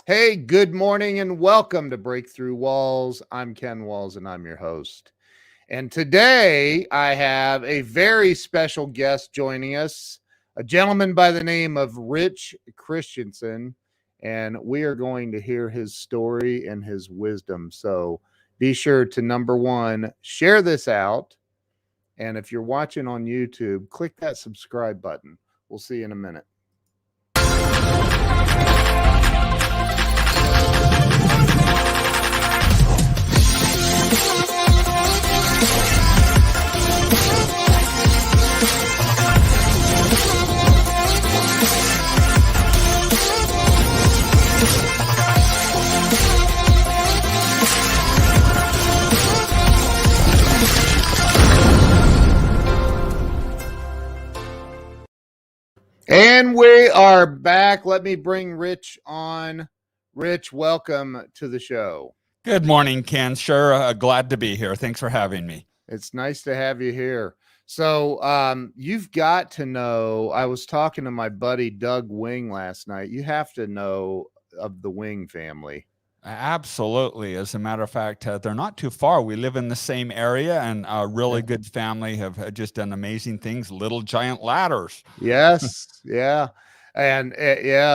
Hey, good morning and welcome to Breakthrough Walls. I'm Ken Walls and I'm your host. And today I have a very special guest joining us, a gentleman by the name of Rich Christiansen. And we are going to hear his story and his wisdom. So be sure to number one, share this out. And if you're watching on YouTube, click that subscribe button. We'll see you in a minute. And we are back. Let me bring Rich on. Rich, welcome to the show. Good morning, Ken. Sure, glad to be here. Thanks for having me. It's nice to have you here. So you've got to know, I was talking to my buddy Doug Wing last night. You have to know of the Wing family. Absolutely. As a matter of fact, they're not too far. We live in the same area, and a really good family have just done amazing things. Little giant ladders. Yes. Yeah. And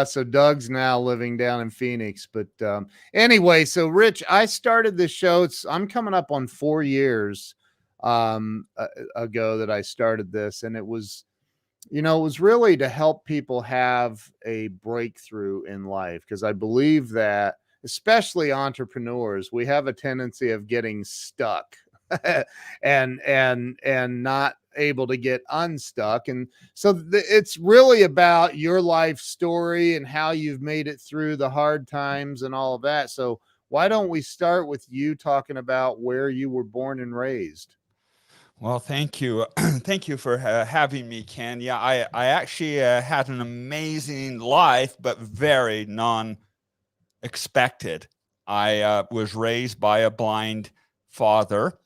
so Doug's now living down in Phoenix. But anyway, so Rich, I started this show. I'm coming up on 4 years ago that I started this. And it was really to help people have a breakthrough in life. Because I believe that, especially entrepreneurs, we have a tendency of getting stuck and not able to get unstuck. And so it's really about your life story and how you've made it through the hard times and all of that. So why don't we start with you talking about where you were born and raised? Well, thank you. Thank you for having me, Ken. Yeah, I actually had an amazing life, but very non-expected. I was raised by a blind father.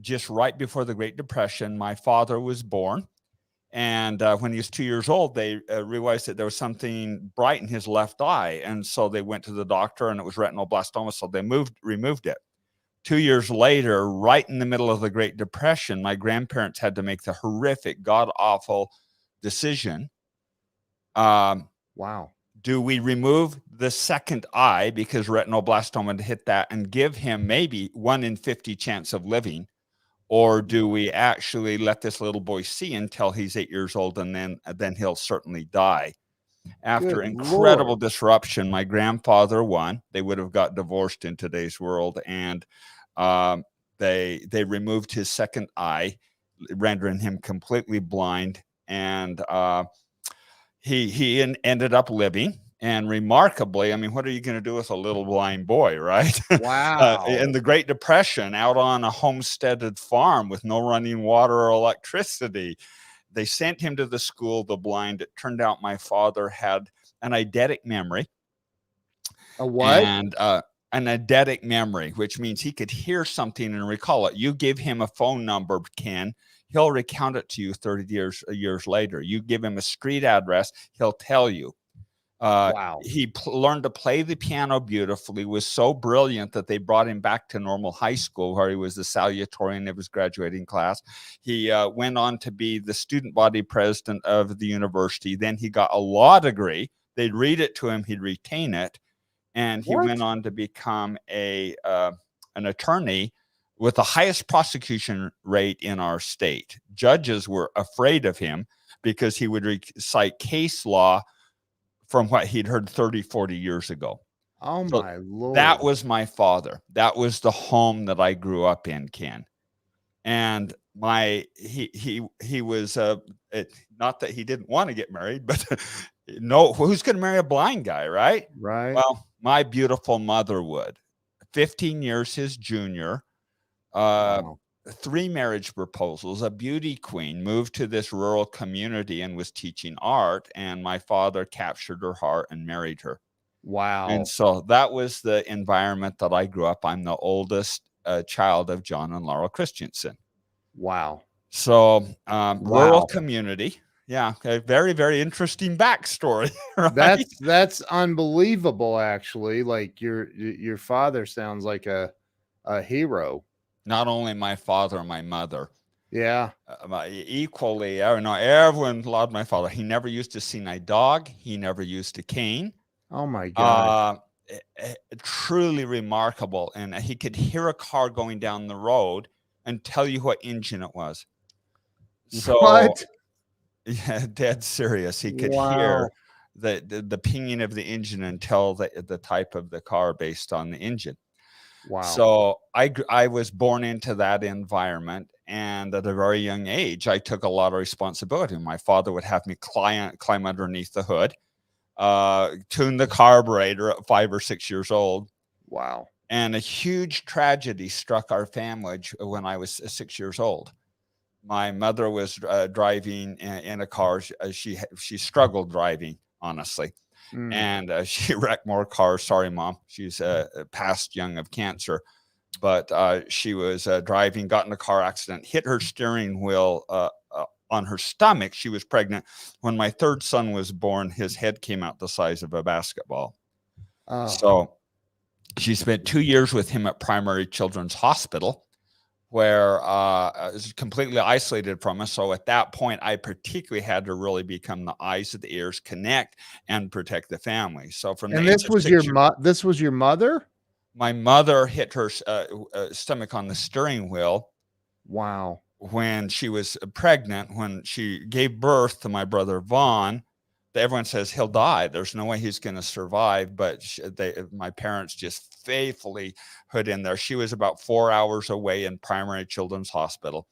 Just right before the Great Depression, my father was born. And when he was 2 years old, they realized that there was something bright in his left eye. And so they went to the doctor, and it was retinoblastoma. So they removed it. 2 years later, right in the middle of the Great Depression, my grandparents had to make the horrific, god-awful decision. Wow. Do we remove the second eye because retinoblastoma had hit that and give him maybe 1 in 50 chance of living? Or do we actually let this little boy see until he's 8 years old, and then he'll certainly die? After incredible disruption, my grandfather won. They would have got divorced in today's world, and they removed his second eye, rendering him completely blind, and he ended up living. And remarkably, I mean, what are you going to do with a little blind boy, right? Wow. In the Great Depression, out on a homesteaded farm with no running water or electricity, they sent him to the school, the blind. It turned out my father had an eidetic memory. A what? And an eidetic memory, which means he could hear something and recall it. You give him a phone number, Ken, he'll recount it to you 30 years later. You give him a street address, he'll tell you. Wow. He learned to play the piano beautifully, was so brilliant that they brought him back to normal high school, where he was the salutatorian of his graduating class. He went on to be the student body president of the university. Then he got a law degree. They'd read it to him, he'd retain it. And he went on to become an attorney with the highest prosecution rate in our state. Judges were afraid of him because he would recite case law from what he'd heard 30, 40 years ago. Oh, so my Lord. That was my father. That was the home that I grew up in, Ken. And he was, not that he didn't want to get married, but no, who's going to marry a blind guy, right? Right. Well, my beautiful mother would. 15 years his junior. Wow. 3 marriage proposals, a beauty queen, moved to this rural community and was teaching art, and my father captured her heart and married her. Wow. And so that was the environment that I grew up. I'm the oldest child of John and Laura Christiansen. Wow. So rural community, Yeah, a very, very interesting backstory, right? That's unbelievable, actually. Like your father sounds like a hero. Not only my father and my mother, Yeah. equally, I don't know, everyone loved my father. He never used to see my dog. He never used a cane. Oh my gosh. Uh, Truly remarkable. And he could hear a car going down the road and tell you what engine it was. So, What? yeah, dead serious. He could hear Wow. the pinging of the engine and tell the type of the car based on the engine. Wow. So I was born into that environment, and at a very young age, I took a lot of responsibility. My father would have me climb underneath the hood, tune the carburetor at 5 or 6 years old, Wow. and a huge tragedy struck our family when I was 6 years old. My mother was driving in a car. She struggled driving, honestly, Mm. and she wrecked more cars. Sorry, Mom. She's passed young of cancer, but she was driving, got in a car accident, hit her steering wheel on her stomach. She was pregnant. When my third son was born, his head came out the size of a basketball. Oh. So she spent 2 years with him at Primary Children's Hospital, where I was completely isolated from us. So at that point, I particularly had to really become the eyes of the ears, connect and protect the family. So from the And age this of was your 6 years, this was your mother? my mother hit her stomach on the steering wheel Wow. when she was pregnant. When she gave birth to my brother Vaughn, everyone says he'll die. There's no way he's going to survive. But my parents just faithfully put in there. She was about 4 hours away in Primary Children's Hospital.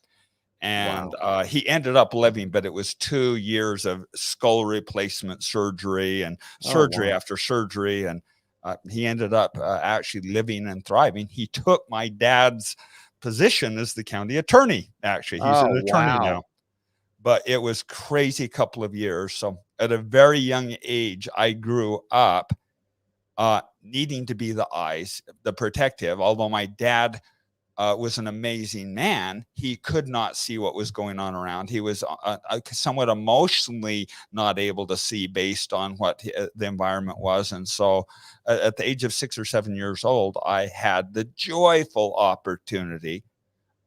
And Wow. he ended up living, but it was 2 years of skull replacement surgery and Oh surgery wow. after surgery. And he ended up actually living and thriving. He took my dad's position as the county attorney. Actually, he's Oh an attorney wow. now. But it was crazy couple of years. So at a very young age, I grew up needing to be the eyes, the protective. Although my dad was an amazing man, he could not see what was going on around. He was somewhat emotionally not able to see based on what the environment was. And so at the age of 6 or 7 years old, I had the joyful opportunity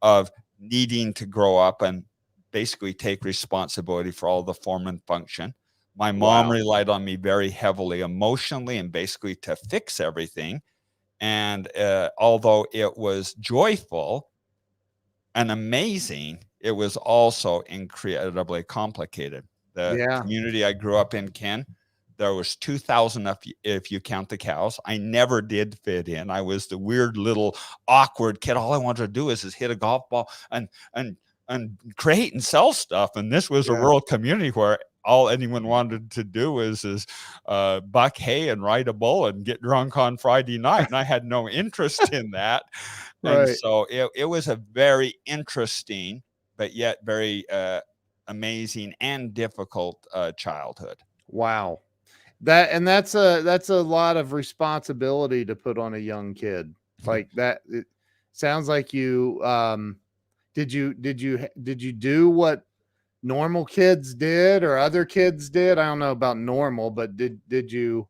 of needing to grow up and basically take responsibility for all the form and function. My mom Wow. relied on me very heavily emotionally and basically to fix everything. And although it was joyful and amazing, it was also incredibly complicated. The Yeah. community I grew up in, Ken, there was 2,000 if you count the cows. I never did fit in. I was the weird little awkward kid. All I wanted to do is hit a golf ball and and create and sell stuff. And this was a Yeah. rural community where all anyone wanted to do is buck hay and ride a bull and get drunk on Friday night. And I had no interest in that. And Right. so it was a very interesting, but yet very amazing and difficult childhood. Wow. That's a lot of responsibility to put on a young kid. Like that it sounds like you did you do what normal kids did or other kids did? I don't know about normal, but did you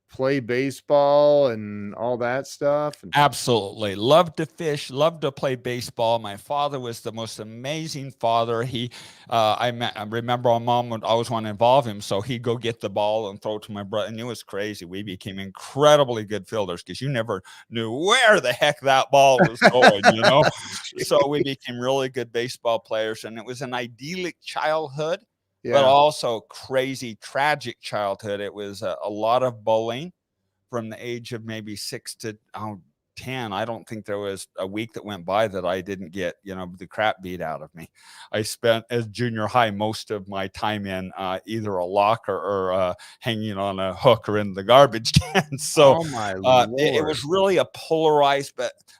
play baseball and all that stuff? And Absolutely. Loved to fish, loved to play baseball. My father was the most amazing father. I remember our mom would always want to involve him. So he'd go get the ball and throw it to my brother. And it was crazy. We became incredibly good fielders because you never knew where the heck that ball was going, you know? So we became really good baseball players. And it was an idyllic childhood, but yeah. also crazy, tragic childhood. It was a lot of bullying from the age of maybe 6 to 10. I don't think there was a week that went by that I didn't get, the crap beat out of me. I spent as junior high most of my time in either a locker or hanging on a hook or in the garbage can. So Oh my it was lord. really a polarized,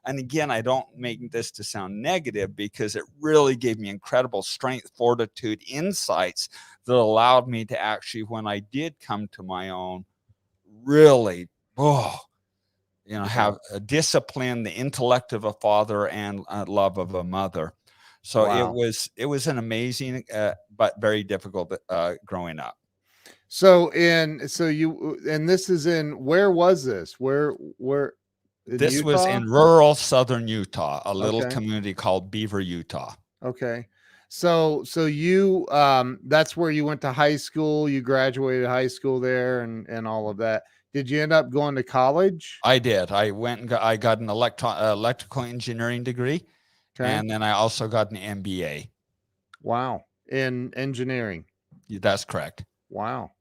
and again, I don't make this to sound negative because it really gave me incredible strength, fortitude, insights that allowed me to actually, when I did come to my own, really Yeah. have a discipline, the intellect of a father and love of a mother. So Wow. it was an amazing but very difficult growing up. So and this is in, where was this? Where in This was Utah? in rural southern Utah, a little Okay. community called Beaver, Utah. Okay. So you that's where you went to high school, you graduated high school there and all of that. Did you end up going to college? I did. I went and I got an electrical engineering degree, Okay. and then I also got an MBA. Wow. In engineering. That's correct. Wow.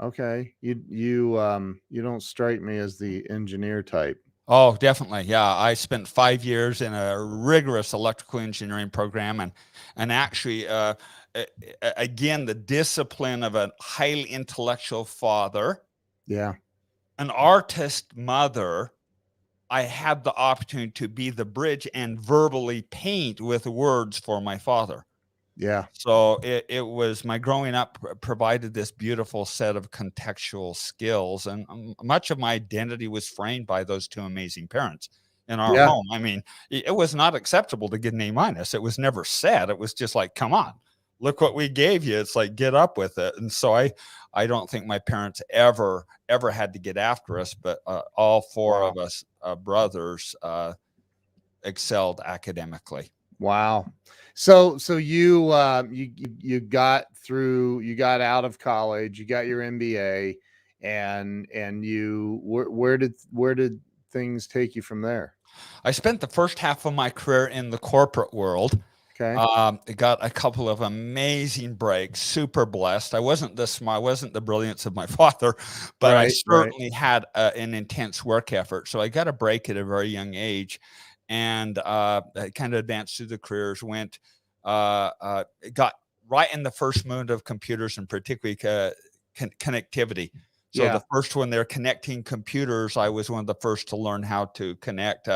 Okay. You don't strike me as the engineer type. Oh, definitely. Yeah, I spent 5 years in a rigorous electrical engineering program, and actually, again, the discipline of a highly intellectual father, Yeah. an artist mother. I had the opportunity to be the bridge and verbally paint with words for my father. Yeah. So it was my growing up provided this beautiful set of contextual skills, and much of my identity was framed by those two amazing parents in our Yeah. home. I mean, it was not acceptable to get an A minus. It was never said. It was just like, come on, look what we gave you. It's like, get up with it. And so I don't think my parents ever had to get after us, but all four Wow. of us brothers excelled academically. Wow. So you got through, you got out of college, you got your MBA, and where did things take you from there? I spent the first half of my career in the corporate world. Okay. I got a couple of amazing breaks, super blessed. I wasn't the smart, I wasn't the brilliance of my father, but I Right, right. certainly had an intense work effort. So I got a break at a very young age, and I kind of advanced through the careers, got right in the first movement of computers, and particularly connectivity. So Yeah. the first one, they're connecting computers. I was one of the first to learn how to connect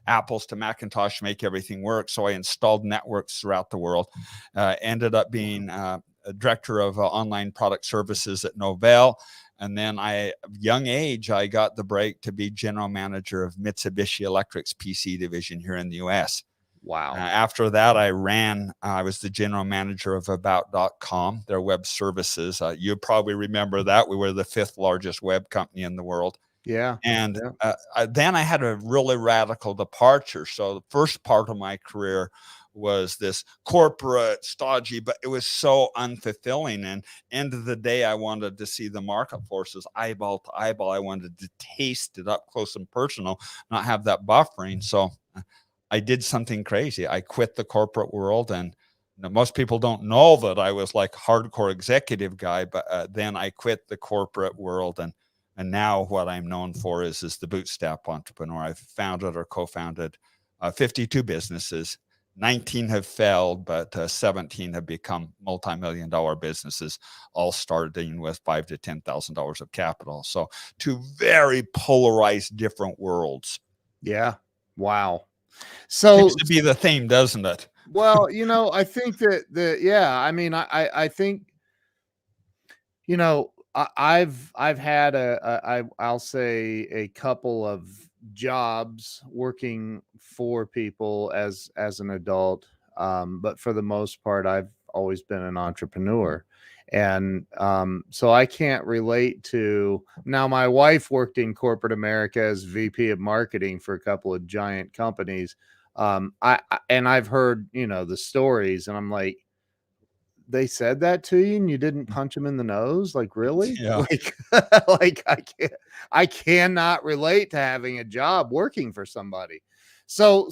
Apples to Macintosh, make everything work. So I installed networks throughout the world. Ended up being a director of online product services at Novell. And then young age, I got the break to be general manager of Mitsubishi Electric's PC division here in the US. Wow. After that, I was the general manager of About.com, their web services. You probably remember that. We were the 5th largest web company in the world. Yeah. And Yeah. then I had a really radical departure. So the first part of my career was this corporate, stodgy, but it was so unfulfilling. And end of the day, I wanted to see the market forces eyeball to eyeball. I wanted to taste it up close and personal, not have that buffering. So I did something crazy. I quit the corporate world, and most people don't know that I was like hardcore executive guy, but then I quit the corporate world, and now what I'm known for is the bootstrap entrepreneur. I've founded or co-founded 52 businesses. 19 have failed, but 17 have become multi-million-dollar businesses, all starting with $5,000 to $10,000 of capital. So two very polarized different worlds. Yeah. Wow. So, Seems to be the theme, doesn't it? well, I think yeah, I mean, I think, I've had I'll say a couple of jobs working for people as an adult, but for the most part, I've always been an entrepreneur, and so I can't relate to now. My wife worked in corporate America as VP of marketing for a couple of giant companies. And I've heard the stories, and I'm like, they said that to you and you didn't punch them in the nose? Like, really? Yeah. Like, like I cannot relate to having a job working for somebody. So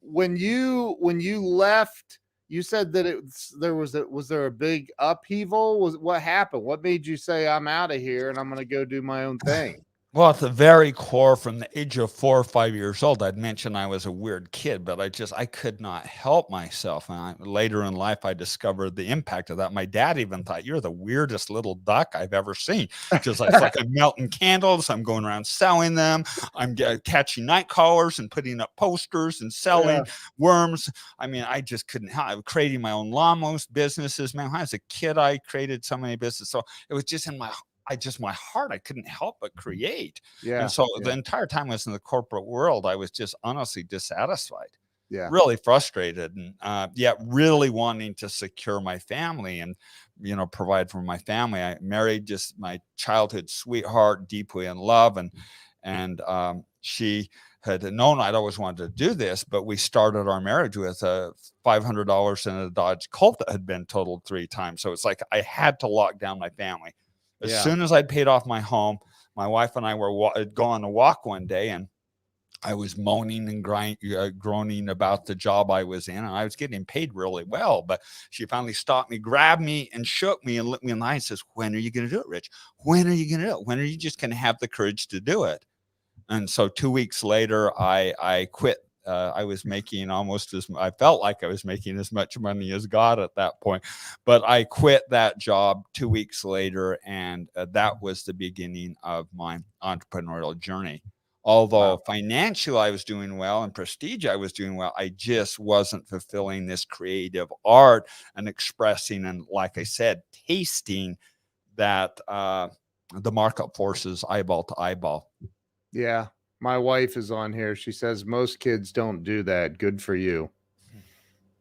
when you left, you said that was there a big upheaval? What happened? What made you say, I'm out of here and I'm going to go do my own thing? Well, at the very core, from the age of 4 or 5 years old, I'd mentioned I was a weird kid, but I could not help myself. And later in life, I discovered the impact of that. My dad even thought, "You're the weirdest little duck I've ever seen." Just like, it's like I'm melting candles, I'm going around selling them, I'm catching night callers and putting up posters and selling Yeah. worms. I mean, I just couldn't help. I was creating my own lawnmowers businesses. Man, when I was a kid, I created so many businesses. So it was just in my heart, I couldn't help but create. And Yeah. so the Yeah. entire time I was in the corporate world, I was just honestly dissatisfied. Yeah. really frustrated, and yet really wanting to secure my family and, provide for my family. I married just my childhood sweetheart, deeply in love, and she had known I'd always wanted to do this, but we started our marriage with $500 in a Dodge Colt that had been totaled 3 times. So it's like I had to lock down my family. As Yeah. soon as I'd paid off my home, my wife and I were going on a walk one day, and I was moaning and groaning about the job I was in, and I was getting paid really well. But she finally stopped me, grabbed me, and shook me and looked me in the eye and says, "When are you going to do it, Rich? When are you going to do it? When are you just going to have the courage to do it?" And so 2 weeks later, I quit. I was making I felt like I was making as much money as God at that point, but I quit that job 2 weeks later, and that was the beginning of my entrepreneurial journey. Although financially I was doing well and prestige I was doing well, I just wasn't fulfilling this creative art and expressing, and like I said, tasting that the market forces eyeball to eyeball. Yeah. My wife is on here. She says most kids don't do that. Good for you.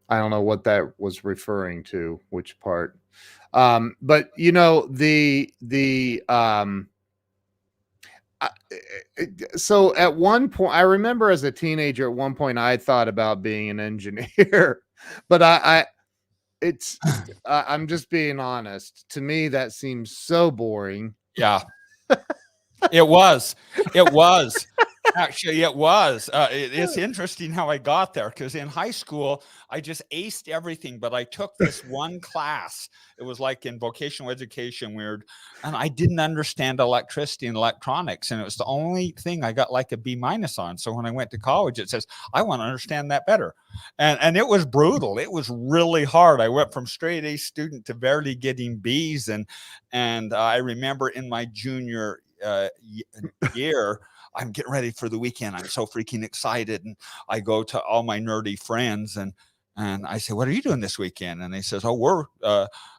I don't know what that was referring to, which part. But so at one point, I remember as a teenager, at one point, I thought about being an engineer, but I'm just being honest. To me, that seems so boring. Yeah, it was. It was. Actually, it was. It's interesting how I got there, because in high school, I just aced everything, but I took this one class. It was like in vocational education, weird, and I didn't understand electricity and electronics, and it was the only thing I got like a B- on. So when I went to college, it says, I want to understand that better. And it was brutal. It was really hard. I went from straight A student to barely getting Bs, and I remember in my junior year, I'm getting ready for the weekend. I'm so freaking excited. And I go to all my nerdy friends and I say, "What are you doing this weekend?" And they says, "Oh,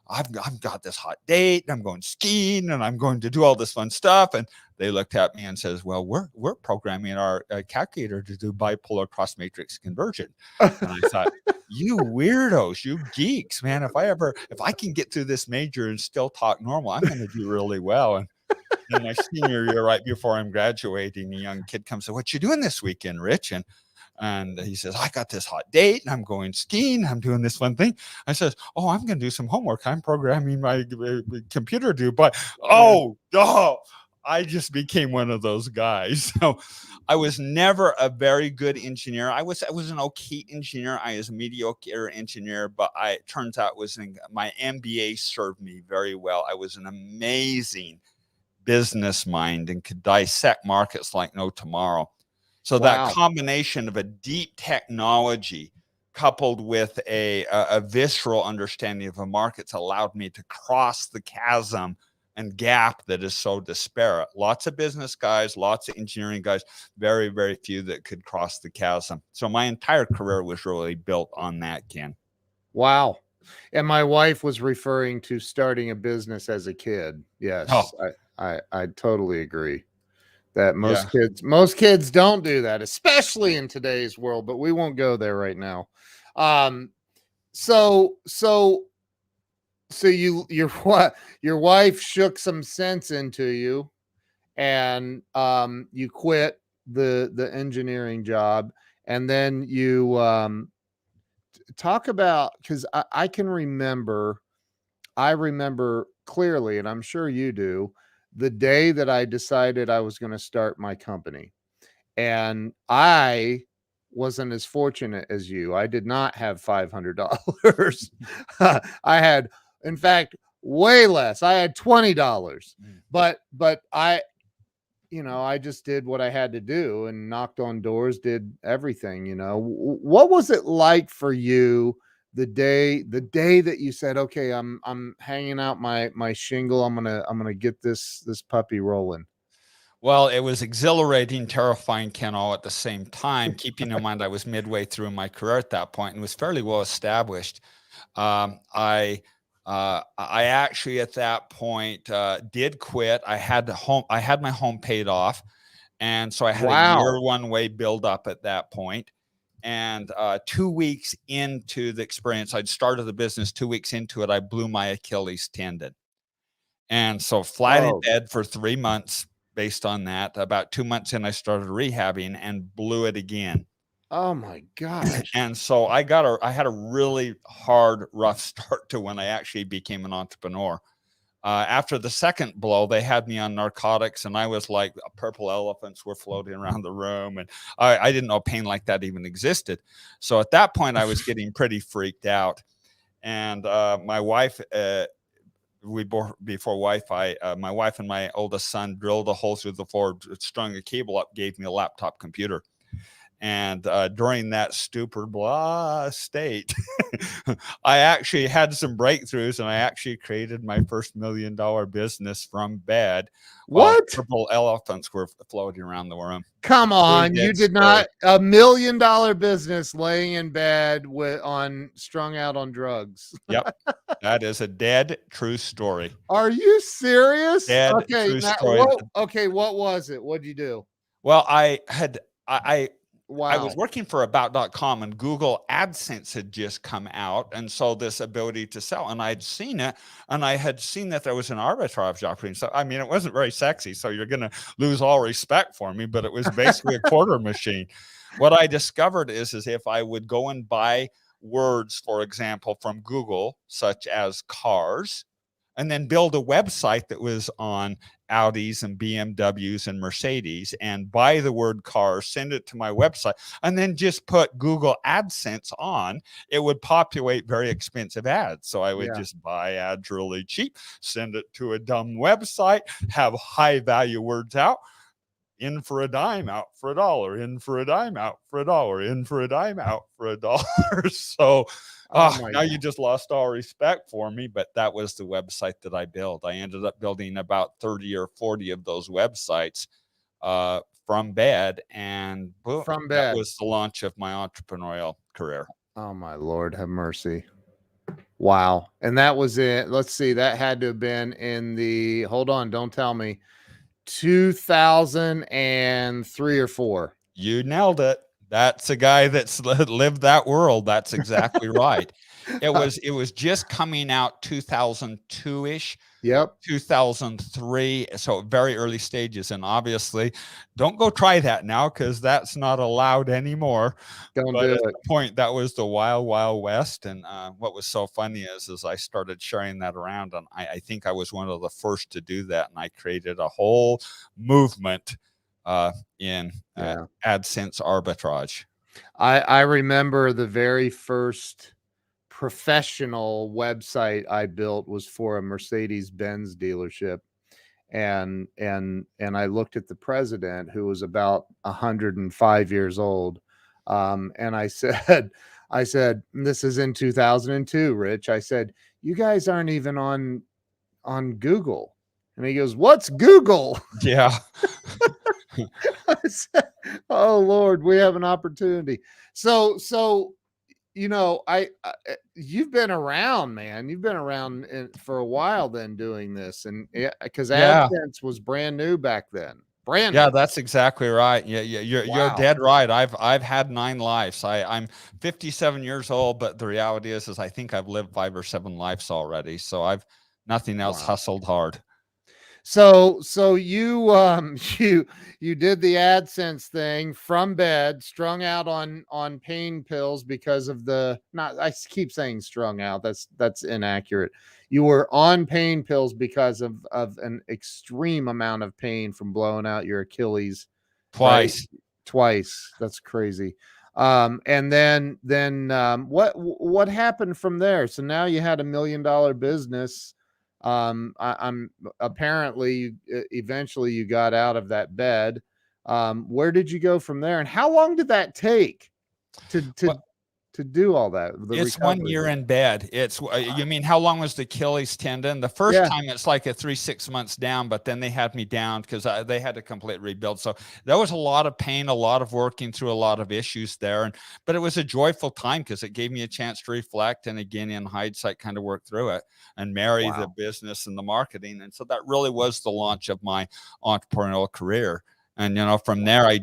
I've got this hot date. And I'm going skiing and I'm going to do all this fun stuff." And they looked at me and says, "Well, we're programming our calculator to do bipolar cross matrix conversion." And I thought, you weirdos, you geeks, man, if I can get through this major and still talk normal, I'm going to do really well. And in my senior year, right before I'm graduating, a young kid comes and said, "What you doing this weekend, Rich?" And he says, "I got this hot date and I'm going skiing. I'm doing this one thing." I says, "Oh, I'm going to do some homework. I'm programming my computer to do." But I just became one of those guys. So I was never a very good engineer. I was an okay engineer. I was a mediocre engineer, but it turns out my MBA served me very well. I was an amazing business mind and could dissect markets like no tomorrow. So that combination of a deep technology coupled with a visceral understanding of the markets allowed me to cross the chasm and gap that is so disparate. Lots of business guys, lots of engineering guys, very, very few that could cross the chasm. So my entire career was really built on that, Ken. Wow. And my wife was referring to starting a business as a kid. Yes, I totally agree that most kids don't do that, especially in today's world, but we won't go there right now. So your wife shook some sense into you, and you quit the engineering job, and then you talk about, because I can remember, I remember clearly, and I'm sure you do, the day that I decided I was going to start my company. And I wasn't as fortunate as you. I did not have $500. I had, in fact, way less. I had $20. But I just did what I had to do and knocked on doors, did everything. What was it like for you the day that you said, "Okay, I'm hanging out my shingle. I'm gonna get this puppy rolling"? Well, it was exhilarating, terrifying, Ken, all at the same time, keeping in mind I was midway through my career at that point and was fairly well established. I actually at that point did quit. I had my home paid off, and so I had a year one way build up at that point. And 2 weeks into the experience, I'd started the business. 2 weeks into it, I blew my Achilles tendon. And so flat in Oh, bed for 3 months based on that. About 2 months in, I started rehabbing and blew it again. oh my gosh. And so I had a really hard, rough start to when I actually became an entrepreneur. After the second blow, they had me on narcotics, and I was like, purple elephants were floating around the room, and I didn't know pain like that even existed. So at that point, I was getting pretty freaked out. And my wife, before Wi-Fi, my wife and my oldest son drilled a hole through the floor, strung a cable up, gave me a laptop computer. And during that stupor blah state, I actually had some breakthroughs, and I actually created my first $1 million business from bed while What? purple elephants were floating around the room. Come True on, you dead did story. not $1 million business laying in bed with strung out on drugs. Yep, that is a dead true story. Are you serious? Dead Okay, true now, story. what was it? What'd you do? Well, I Wow. was working for about.com, and Google AdSense had just come out. And so this ability to sell, and I'd seen it, and I had seen that there was an arbitrage operating. So, I mean, it wasn't very sexy. So you're going to lose all respect for me, but it was basically a quarter machine. What I discovered is if I would go and buy words, for example, from Google, such as cars, and then build a website that was on Audis and BMWs and Mercedes, and buy the word car, send it to my website, and then just put Google AdSense on, it would populate very expensive ads. So I would just buy ads really cheap, send it to a dumb website, have high value words out, in for a dime, out for $1, in for a dime, out for $1, in for a dime, out for $1. So now you just lost all respect for me, but that was the website that I built. I ended up building about 30 or 40 of those websites from bed, and boom, that was the launch of my entrepreneurial career. Oh my Lord, have mercy. Wow. And that was it. Let's see, that had to have been in the, hold on, don't tell me, 2003 or 4. You nailed it. That's a guy that's lived that world. That's exactly right. It was just coming out 2002-ish. Yep. 2003. So very early stages. And obviously, don't go try that now, because that's not allowed anymore. Don't but do at it. the point, that was the wild, wild west. And what was so funny is I started sharing that around, and I think I was one of the first to do that. And I created a whole movement in AdSense arbitrage. I remember the very first professional website I built was for a Mercedes-Benz dealership. And I looked at the president, who was about 105 years old. And I said, this is in 2002, Rich. I said, you guys aren't even on Google. And he goes, what's Google? Yeah. I said, oh Lord, we have an opportunity. So you've been around, man. You've been around for a while then doing this, and because AdSense was brand new back then. Brand new. That's exactly right. You're dead right. I've had 9 lives. I'm 57 years old, but the reality is I think I've lived 5 or 7 lives already. So I've nothing else hustled hard. So you you did the AdSense thing from bed, strung out on pain pills because of I keep saying strung out. That's inaccurate. You were on pain pills because of an extreme amount of pain from blowing out your Achilles twice. Right? Twice. That's crazy. And then what happened from there? So now you had $1 million business. I'm apparently eventually you got out of that bed. Where did you go from there, and how long did that take to do all that? It's recovery? 1 year in bed. It's you mean how long was the Achilles tendon? The first time it's like a 3-6 months down, but then they had me down because they had a complete rebuild. So there was a lot of pain, a lot of working through a lot of issues there, but it was a joyful time because it gave me a chance to reflect, and again, in hindsight, kind of work through it and marry the business and the marketing. And so that really was the launch of my entrepreneurial career. And, from there, I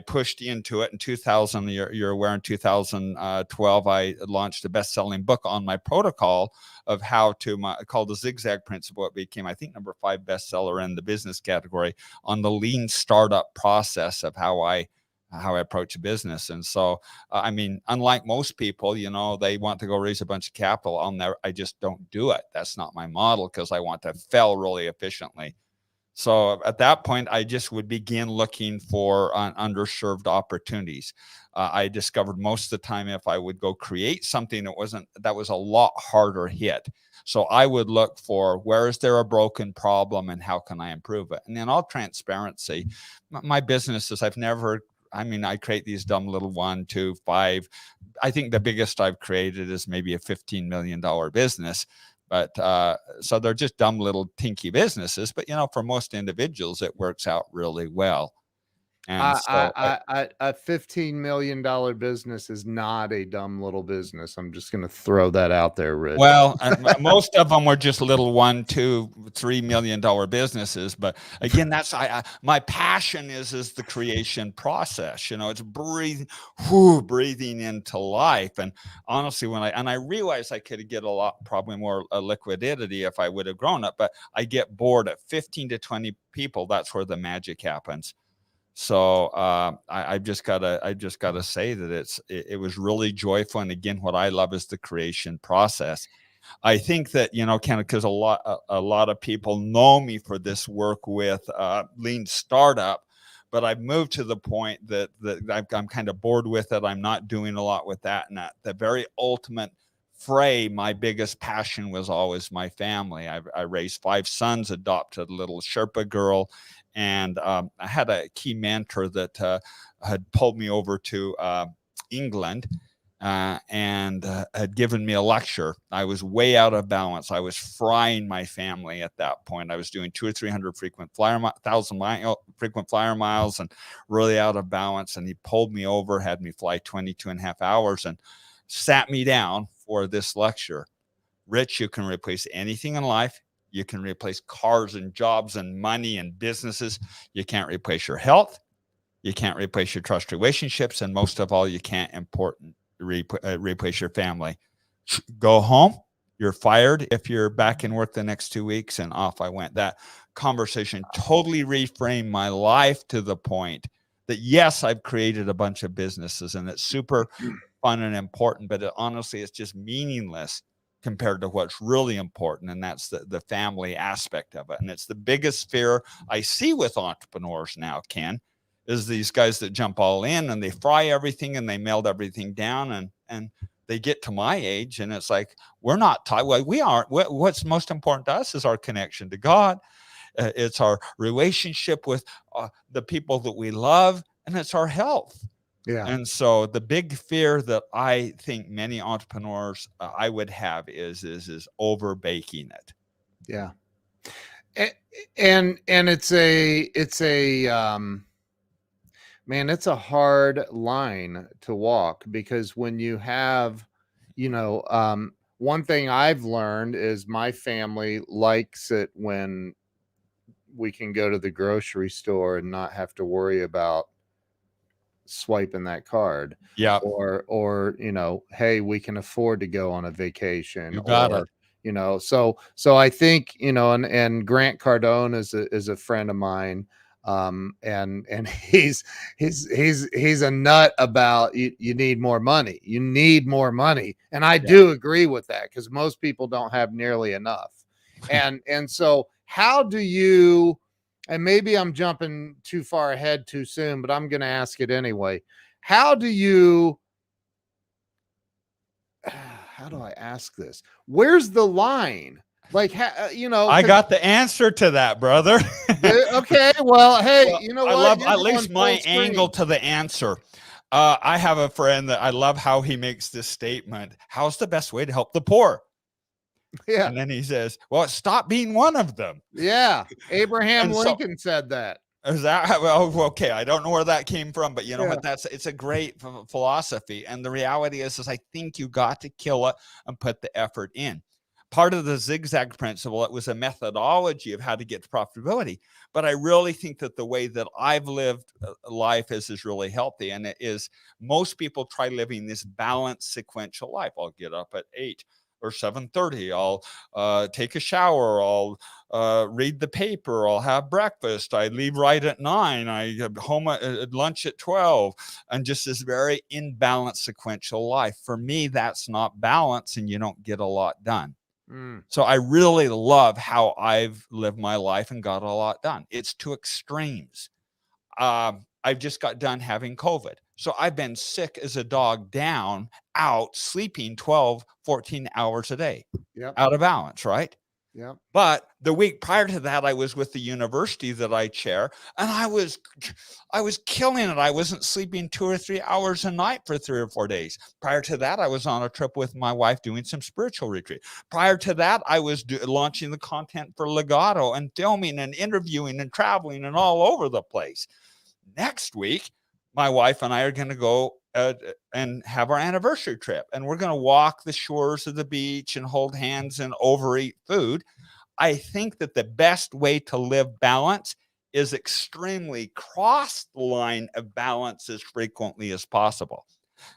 pushed into it in 2000. You're aware, in 2012, I launched a best-selling book on my protocol of how to, called the Zigzag Principle. It became, I think, number 5 bestseller in the business category on the lean startup process of how I approach a business. And so, unlike most people, they want to go raise a bunch of capital. I just don't do it. That's not my model, because I want to fail really efficiently. So at that point, I just would begin looking for underserved opportunities. I discovered most of the time, if I would go create something that was a lot harder hit. So I would look for, where is there a broken problem and how can I improve it? And in all transparency, my businesses, I create these dumb little 1, 2, 5. I think the biggest I've created is maybe a $15 million business. But so they're just dumb little tinky businesses. But, for most individuals, it works out really well. And so a $15 million business is not a dumb little business. I'm just going to throw that out there, Rich. Well, most of them were just little $1, $2, $3 million businesses. But again, that's my passion is the creation process. It's breathing into life. And honestly, when I realized I could get probably more liquidity if I would have grown up, but I get bored at 15 to 20 people. That's where the magic happens. So I've just gotta say that it was really joyful. And again, what I love is the creation process. I think that, Ken, because a lot of people know me for this work with lean startup, but I've moved to the point that I'm kind of bored with it. I'm not doing a lot with that. And at the very ultimate fray, my biggest passion was always my family. I raised 5 sons, adopted a little Sherpa girl. And I had a key mentor that had pulled me over to England and had given me a lecture. I was way out of balance. I was frying my family at that point. I was doing 200 or 300 frequent flyer miles and really out of balance. And he pulled me over, had me fly 22.5 hours and sat me down for this lecture. Rich, you can replace anything in life. You can replace cars and jobs and money and businesses. You can't replace your health. You can't replace your trust relationships. And most of all, you can't replace your family. Go home. You're fired if you're back in work the next 2 weeks. And off I went. That conversation totally reframed my life to the point that, yes, I've created a bunch of businesses and it's super fun and important, but honestly, it's just meaningless compared to what's really important, and that's the family aspect of it. And it's the biggest fear I see with entrepreneurs now, Ken, is these guys that jump all in and they fry everything and they melt everything down, and they get to my age and it's like, we're not tied. Well, we aren't. What's most important to us is our connection to God. It's our relationship with the people that we love, and it's our health. Yeah. And so the big fear that I think many entrepreneurs I would have is over baking it. Yeah. And it's man, it's a hard line to walk, because when you have, one thing I've learned is my family likes it when we can go to the grocery store and not have to worry about swiping that card. Yeah. Or hey, we can afford to go on a vacation. You got it. So I think, and Grant Cardone is a friend of mine. And he's a nut about you need more money. You need more money. And I do agree with that, because most people don't have nearly enough. And so how do you, and maybe I'm jumping too far ahead too soon, but I'm going to ask it anyway. How do I ask this? Where's the line? Like, I got the answer to that, brother. Okay. Well, hey, well, you know I what? love You're at least going my full screen. angle to the answer. I have a friend that I love how he makes this statement. How's the best way to help the poor? Yeah. And then he says, well, stop being one of them. Yeah. Abraham And Lincoln said that. Is that well? Okay, I don't know where that came from, but you know Yeah. what? It's a great philosophy. And the reality is I think you got to kill it and put the effort in. part of the zigzag principle. It was a methodology of how to get to profitability. But I really think that the way that I've lived life is really healthy. And it is, most people try living this balanced sequential life. I'll get up at 8 or 7:30. I'll take a shower. I'll read the paper. I'll have breakfast. I leave right at 9. I get home at lunch at 12. And just this very imbalanced sequential life. For me, that's not balance, and you don't get a lot done. So I really love how I've lived my life and got a lot done. It's to extremes. I've just got done having COVID. So I've been sick as a dog, down, out, sleeping 12, 14 hours a day. Yep. Out of balance, right? Yeah. But the week prior to that, I was with the university that I chair, and I was killing it. I wasn't sleeping 2 or 3 hours a night for 3 or 4 days. Prior to that, I was on a trip with my wife doing some spiritual retreat. Prior to that, I was launching the content for Legato and filming and interviewing and traveling and all over the place. Next week, my wife and I are going to go and have our anniversary trip. And we're going to walk the shores of the beach and hold hands and overeat food. I think that the best way to live balance is extremely cross the line of balance as frequently as possible.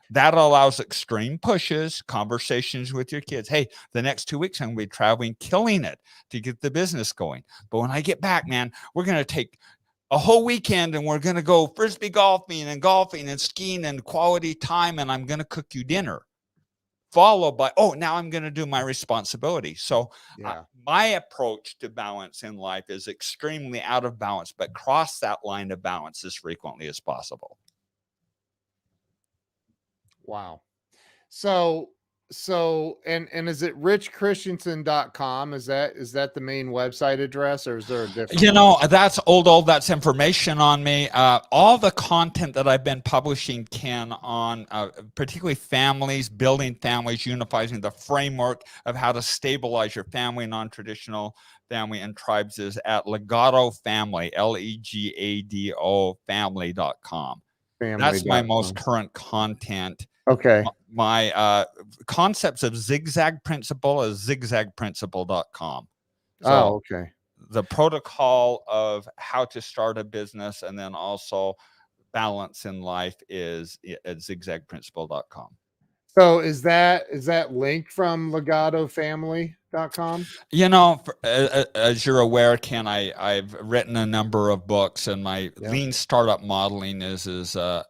That allows extreme pushes, conversations with your kids. Hey, the next 2 weeks I'm going to be traveling, killing it to get the business going. But when I get back, man, we're going to take a whole weekend and we're going to go frisbee golfing and skiing and quality time. And I'm going to cook you dinner, followed by, oh, now I'm going to do my responsibility. So my approach to balance in life is extremely out of balance, but cross that line of balance as frequently as possible. Wow. And is it richchristiansen.com? Is that the main website address, or is there a different? That's old. That's information on me. All the content that I've been publishing, Ken, on particularly families, building families, unifying the framework of how to stabilize your family, non-traditional family and tribes, is at Legato Family, LEGADO family.com. That's my most current content. Okay. My concepts of zigzag principle is zigzagprinciple.com. So okay. The protocol of how to start a business and then also balance in life is at zigzagprinciple.com. So is that linked from legatofamily.com? As you're aware, Ken, I've written a number of books, and my lean startup modeling is the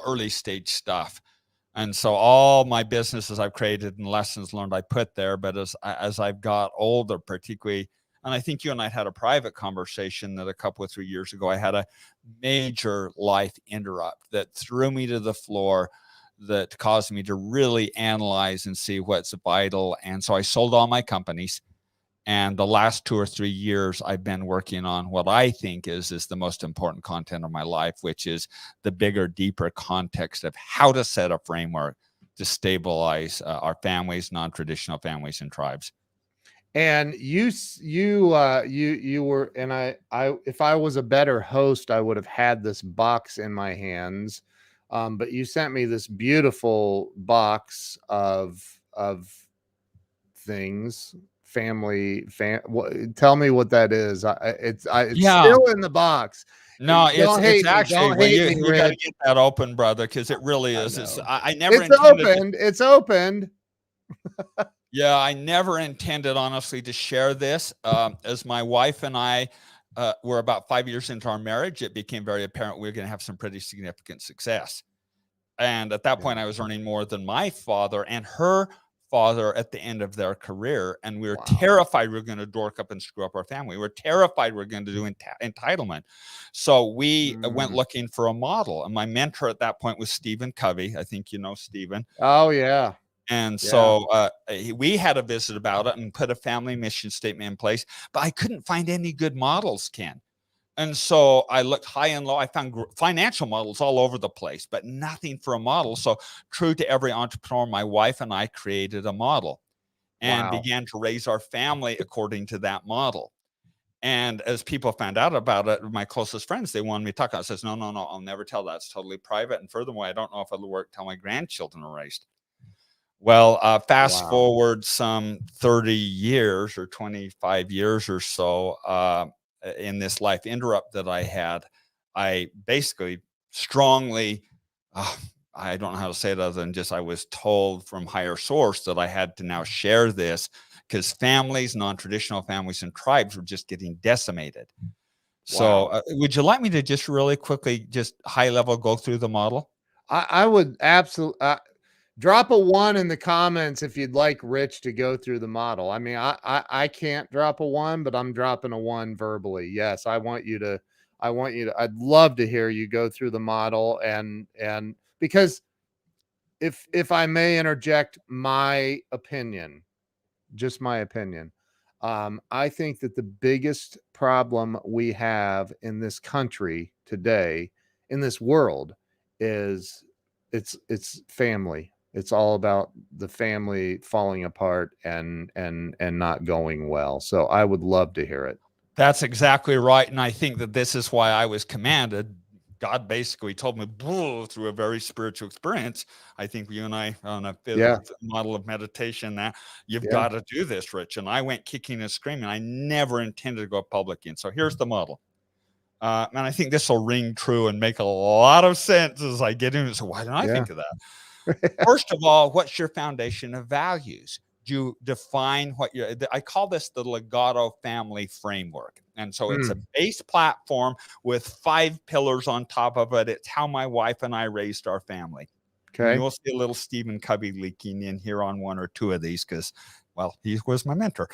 early stage stuff. And so all my businesses I've created and lessons learned I put there. But as I've got older, particularly, and I think you and I had a private conversation that a couple of 3 years ago, I had a major life interrupt that threw me to the floor, that caused me to really analyze and see what's vital. And so I sold all my companies. And the last 2 or 3 years, I've been working on what I think is the most important content of my life, which is the bigger, deeper context of how to set a framework to stabilize our families, non-traditional families and tribes. And you were, and I, if I was a better host, I would have had this box in my hands. But you sent me this beautiful box of things. Tell me what that is. It's still in the box. No, it's actually, you got to get that open, brother, because it really is. It's opened. Yeah, I never intended, honestly, to share this. As my wife and I were about 5 years into our marriage, it became very apparent we were going to have some pretty significant success. And at that point, I was earning more than my father and her father at the end of their career. And we were terrified we were going to dork up and screw up our family. We were terrified we were going to do entitlement. So we went looking for a model. And my mentor at that point was Stephen Covey. I think you know Stephen. Oh, yeah. And so we had a visit about it and put a family mission statement in place. But I couldn't find any good models, Ken. And so I looked high and low. I found financial models all over the place, but nothing for a model. So true to every entrepreneur, my wife and I created a model and began to raise our family according to that model. And as people found out about it, my closest friends, they wanted me to talk. I says, no, I'll never tell that. It's totally private. And furthermore, I don't know if it'll work till my grandchildren are raised. Well, fast Wow. forward some 30 years or 25 years or so, in this life interrupt that I had, I basically strongly, uh, I don't know how to say it other than just I was told from higher source that I had to now share this because families, non-traditional families and tribes were just getting decimated. So, Wow. would you like me to just really quickly, just high level go through the model? I would absolutely drop a one in the comments if you'd like Rich to go through the model. I mean, I can't drop a one, but I'm dropping a one verbally. Yes, I want you to. I want you to. I'd love to hear you go through the model and because if I may interject my opinion, just my opinion. I think that the biggest problem we have in this country today, in this world, is it's family. It's all about the family falling apart and not going well. So I would love to hear it. That's exactly right. And I think that this is why I was commanded. God basically told me through a very spiritual experience. I think you and I on a Yeah, model of meditation that you've yeah, got to do this, Rich. And I went kicking and screaming. I never intended to go public in. So here's the model. And I think this will ring true and make a lot of sense as I get into it. So why didn't I yeah, think of that? First of all, what's your foundation of values? Do you define what your, I call this the Legato family framework. And so it's a Mm, base platform with 5 pillars on top of it. It's how my wife and I raised our family. And okay. you'll see a little Stephen Covey leaking in here on 1 or 2 of these because, well, he was my mentor.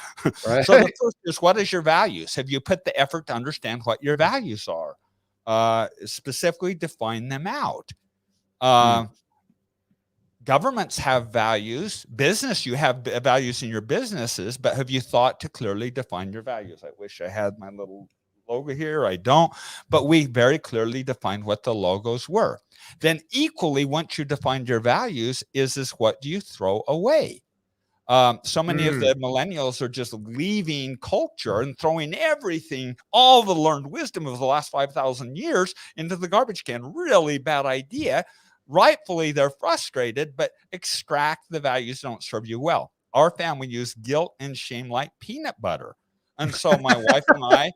So the Right. first is, what is your values? Have you put the effort to understand what your values are? Specifically define them out. Mm, Governments have values. Business, you have values in your businesses, but have you thought to clearly define your values? I wish I had my little logo here. I don't, but we very clearly defined what the logos were. Then equally, once you defined your values, is this what do you throw away? So many of mm, the millennials are just leaving culture and throwing everything, all the learned wisdom of the last 5,000 years into the garbage can. Really bad idea. Rightfully, they're frustrated, but extract the values that don't serve you well. Our family used guilt and shame like peanut butter. And so my wife and I,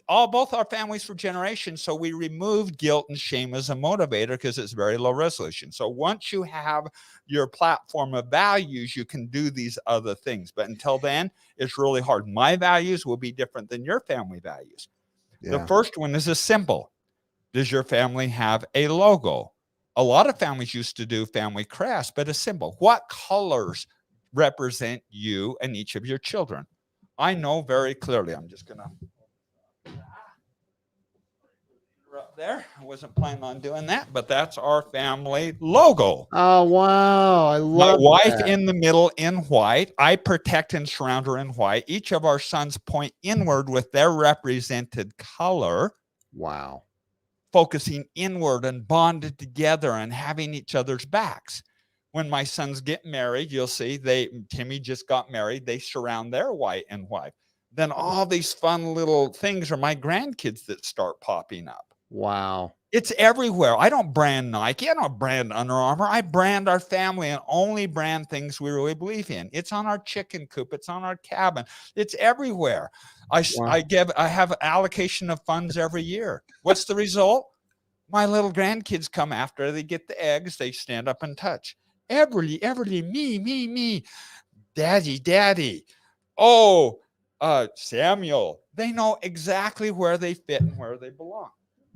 both our families for generations, so we removed guilt and shame as a motivator because it's very low resolution. So once you have your platform of values, you can do these other things. But until then, it's really hard. My values will be different than your family values. The yeah. first one is a symbol. Does your family have a logo? A lot of families used to do family crafts, but a symbol. What colors represent you and each of your children? I know very clearly. I'm just going to up there. I wasn't planning on doing that, but that's our family logo. Oh wow, I My love wife that. in the middle in white. I protect and surround her in white. Each of our sons point inward with their represented color, Wow. focusing inward and bonded together and having each other's backs. When my sons get married, you'll see Timmy just got married. They surround their white and white. Then all these fun little things are my grandkids that start popping up. Wow. It's everywhere. I don't brand Nike. I don't brand Under Armour. I brand our family and only brand things we really believe in. It's on our chicken coop. It's on our cabin. It's everywhere. Wow. I have allocation of funds every year. What's the result? My little grandkids come after they get the eggs. They stand up and touch. Everly, me, daddy, daddy. Oh, Samuel. They know exactly where they fit and where they belong.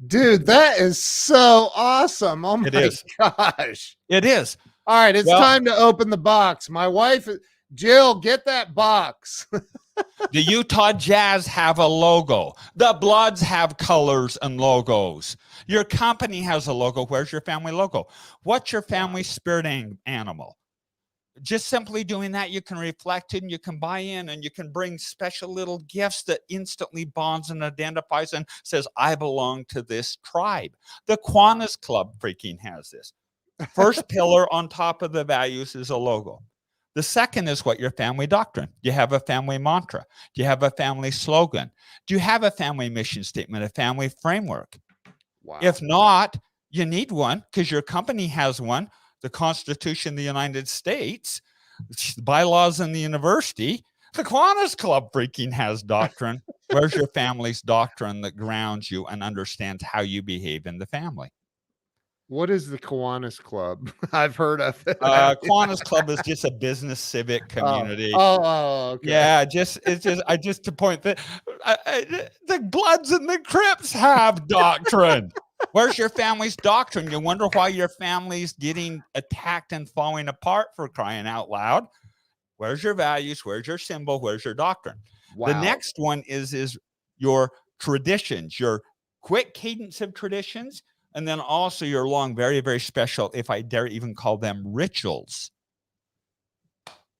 Dude, that is so awesome. Oh It my is. gosh. It is. All right, it's Well, time to open the box. My wife, Jill, get that box. the Utah Jazz have a logo. The Bloods have colors and logos. Your company has a logo. Where's your family logo? What's your family spirit animal? Just simply doing that, you can reflect it and you can buy in and you can bring special little gifts that instantly bonds and identifies and says, I belong to this tribe. The Kiwanis Club freaking has this. First pillar on top of the values is a logo. The second is what your family doctrine. Do you have a family mantra? Do you have a family slogan? Do you have a family mission statement, a family framework? Wow. If not, you need one because your company has one. the Constitution of the United States, bylaws in the university. The Kiwanis Club freaking has doctrine. Where's your family's doctrine that grounds you and understands how you behave in the family? What is the Kiwanis Club? I've heard of it. Kiwanis Club is just a business civic community. Okay. Yeah, I just to point that the Bloods and the Crips have doctrine. Where's your family's doctrine? You wonder why your family's getting attacked and falling apart, for crying out loud. Where's your values? Where's your symbol? Where's your doctrine? Wow. The next one is your traditions, your quick cadence of traditions, and then also your long, very, very special, if I dare even call them, rituals.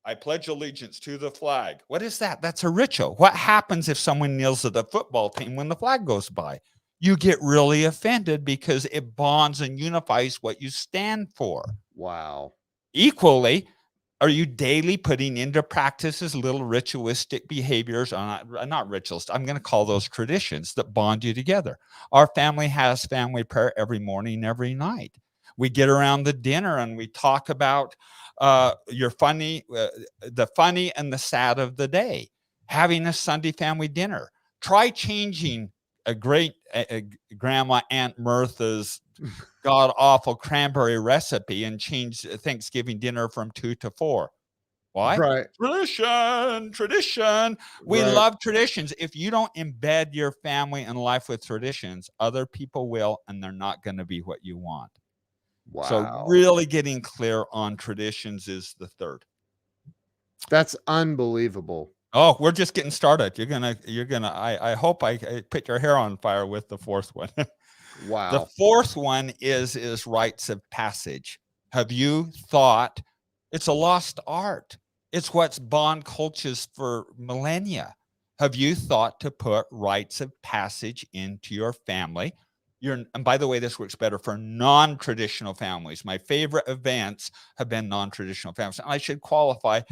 I pledge allegiance to the flag. What is that? That's a ritual. What happens if someone kneels at the football team when the flag goes by? You get really offended because it bonds and unifies what you stand for. Wow. Equally, are you daily putting into practices little ritualistic behaviors? Not rituals. I'm going to call those traditions that bond you together. Our family has family prayer every morning, every night. We get around the dinner and we talk about the funny and the sad of the day. Having a Sunday family dinner. Try changing a great grandma Aunt Mirtha's god awful cranberry recipe and change Thanksgiving dinner from 2 to 4. Why? Right. Tradition. We Right. love traditions. If you don't embed your family and life with traditions, other people will, and they're not going to be what you want. Wow. So really getting clear on traditions is the third. That's unbelievable. Oh, we're just getting started. I hope I put your hair on fire with the fourth one. Wow. The fourth one is rites of passage. Have you thought it's a lost art? It's what's bond cultures for millennia. Have you thought to put rites of passage into your family? And by the way, this works better for non-traditional families. My favorite events have been non-traditional families. And I should qualify,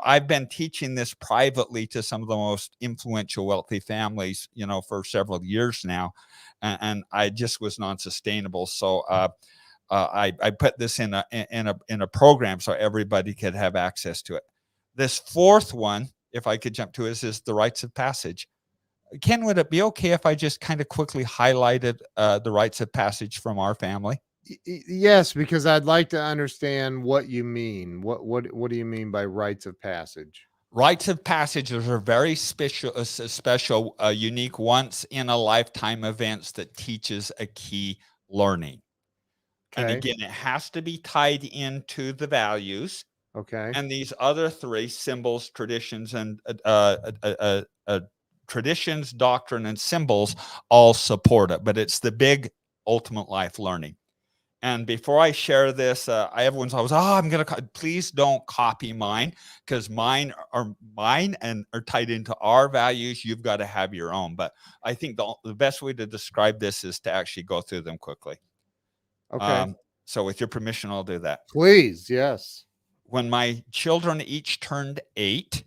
I've been teaching this privately to some of the most influential, wealthy families, for several years now. And I just was non-sustainable. So I put this in a program so everybody could have access to it. This fourth one, if I could jump to it, is the rites of passage. Ken, would it be okay if I just kind of quickly highlighted the rites of passage from our family? Yes, because I'd like to understand what you mean. What do you mean by rites of passage? Rites of passage are very special, unique, once in a lifetime events that teaches a key learning. Okay. And again, it has to be tied into the values. Okay. And these other three, symbols, traditions, and traditions, doctrine, and symbols, all support it. But it's the big ultimate life learning. And before I share this, everyone's always, please don't copy mine, because mine and are tied into our values. You've got to have your own. But I think the best way to describe this is to actually go through them quickly. Okay. So with your permission, I'll do that. Please, yes. When my children each turned 8,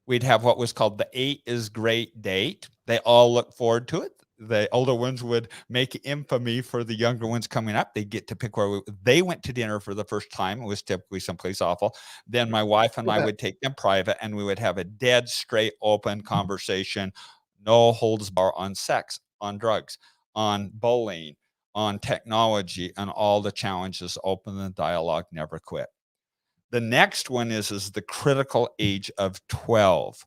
we'd have what was called the 8 is great date. They all look forward to it. The older ones would make infamy for the younger ones coming up. They get to pick where they went to dinner for the first time. It was typically someplace awful. Then my wife and I would take them private, and we would have a dead straight open conversation, no holds bar, on sex, on drugs, on bowling, on technology, and all the challenges. Open the dialogue, never quit. The next one is the critical age of 12.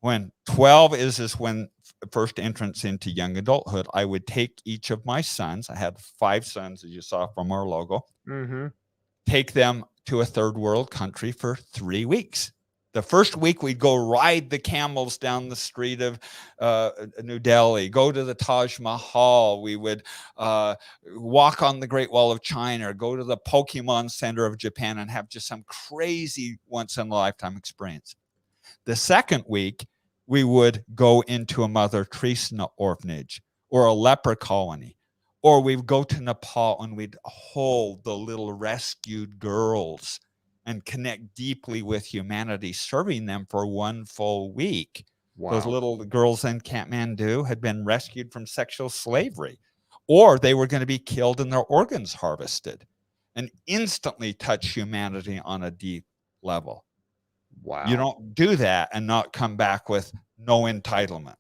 When 12 is when first entrance into young adulthood, I would take each of my sons. I had 5 sons, as you saw from our logo. Mm-hmm. Take them to a third world country for 3 weeks. The first week, we'd go ride the camels down the street of New Delhi, go to the Taj Mahal. We would walk on the Great Wall of China, go to the Pokemon Center of Japan, and have just some crazy once-in-a-lifetime experience. The second week, we would go into a Mother Teresa orphanage or a leper colony, or we'd go to Nepal and we'd hold the little rescued girls and connect deeply with humanity, serving them for 1 full week. Wow. Those little girls in Kathmandu had been rescued from sexual slavery, or they were going to be killed and their organs harvested. and instantly touch humanity on a deep level. Wow. You don't do that and not come back with no entitlement.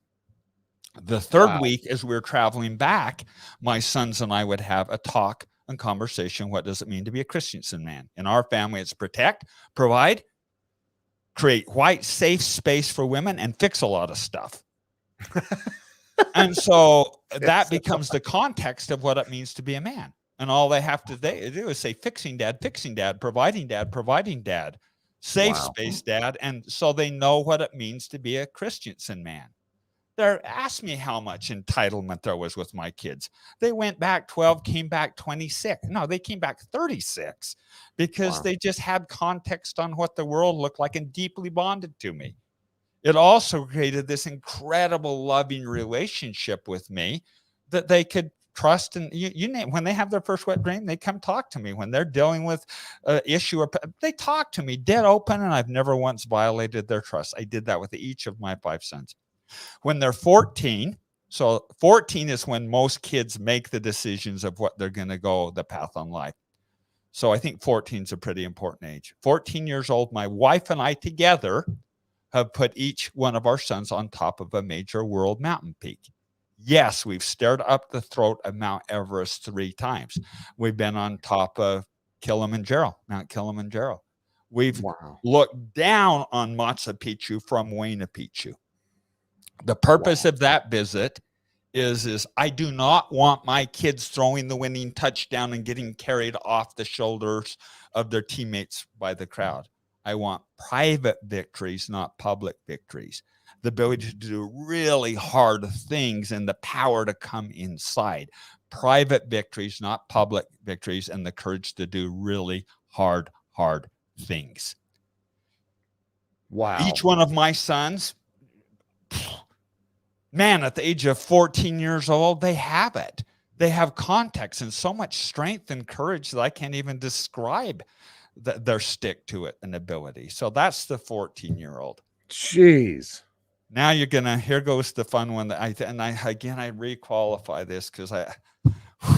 The third week, as we're traveling back, my sons and I would have a talk and conversation. What does it mean to be a Christiansen man? In our family, it's protect, provide, create white, safe space for women, and fix a lot of stuff. And so that becomes the context of what it means to be a man. And all they have to do is say, fixing dad, providing dad, safe space dad. And so they know what it means to be a Christiansen man. They asked me how much entitlement there was with my kids. They went back 12, came back 26. No, they came back 36 because they just had context on what the world looked like and deeply bonded to me. It also created this incredible loving relationship with me that they could trust. And when they have their first wet dream, they come talk to me. When they're dealing with an issue, they talk to me dead open, and I've never once violated their trust. I did that with each of my 5 sons. When they're 14, so 14 is when most kids make the decisions of what they're going to go the path on life. So I think 14 is a pretty important age. 14 years old, my wife and I together have put each one of our sons on top of a major world mountain peak. Yes, we've stared up the throat of Mount Everest 3 times. We've been on top of Mount Kilimanjaro. We've looked down on Machu Picchu from Huayna Picchu. The purpose of that visit is I do not want my kids throwing the winning touchdown and getting carried off the shoulders of their teammates by the crowd. I want private victories, not public victories. The ability to do really hard things and the power to come inside. Private victories, not public victories, and the courage to do really hard things. Wow. Each one of my sons, man, at the age of 14 years old, they have it. They have context and so much strength and courage that I can't even describe their stick to it and ability. So that's the 14-year-old. Jeez. Now here goes the fun one that I requalify this because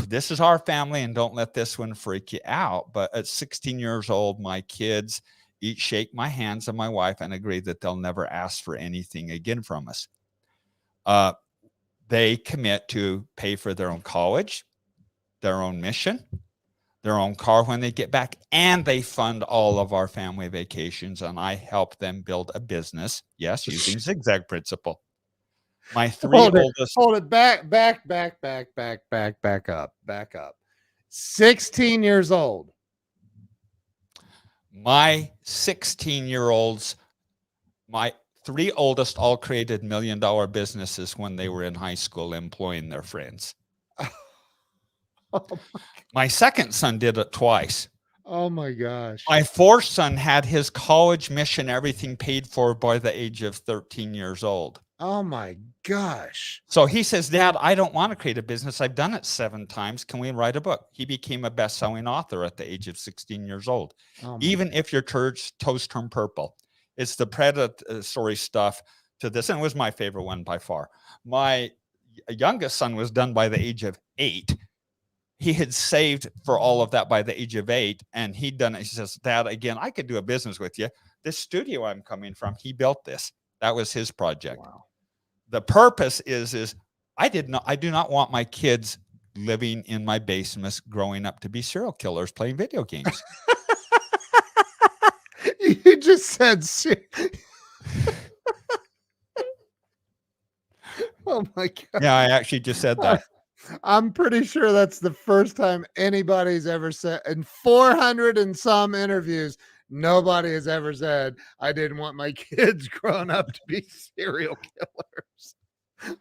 this is our family, and don't let this one freak you out. But at 16 years old, my kids each shake my hands and my wife and agree that they'll never ask for anything again from us. They commit to pay for their own college, their own mission, their own car when they get back, and they fund all of our family vacations, and I help them build a business, yes, using zigzag principle. My 3 oldest... Hold it, back up. 16 years old. My 16-year-olds, my 3 oldest all created $1 million businesses when they were in high school employing their friends. My second son did it twice. Oh my gosh. My 4th son had his college mission, everything paid for by the age of 13 years old. Oh my gosh. So he says, Dad, I don't want to create a business. I've done it 7 times. Can we write a book? He became a best-selling author at the age of 16 years old. Even if your toes turn purple. It's the predatory stuff to this. And it was my favorite one by far. My youngest son was done by the age of 8. He had saved for all of that by the age of 8. And he'd done it. He says, Dad, again, I could do a business with you. This studio I'm coming from, he built this. That was his project. Wow. The purpose is I do not want my kids living in my basement growing up to be serial killers playing video games. You just said oh my God. Yeah, I actually just said that. I'm pretty sure that's the first time anybody's ever said in 400 and some interviews. Nobody has ever said, I didn't want my kids growing up to be serial killers.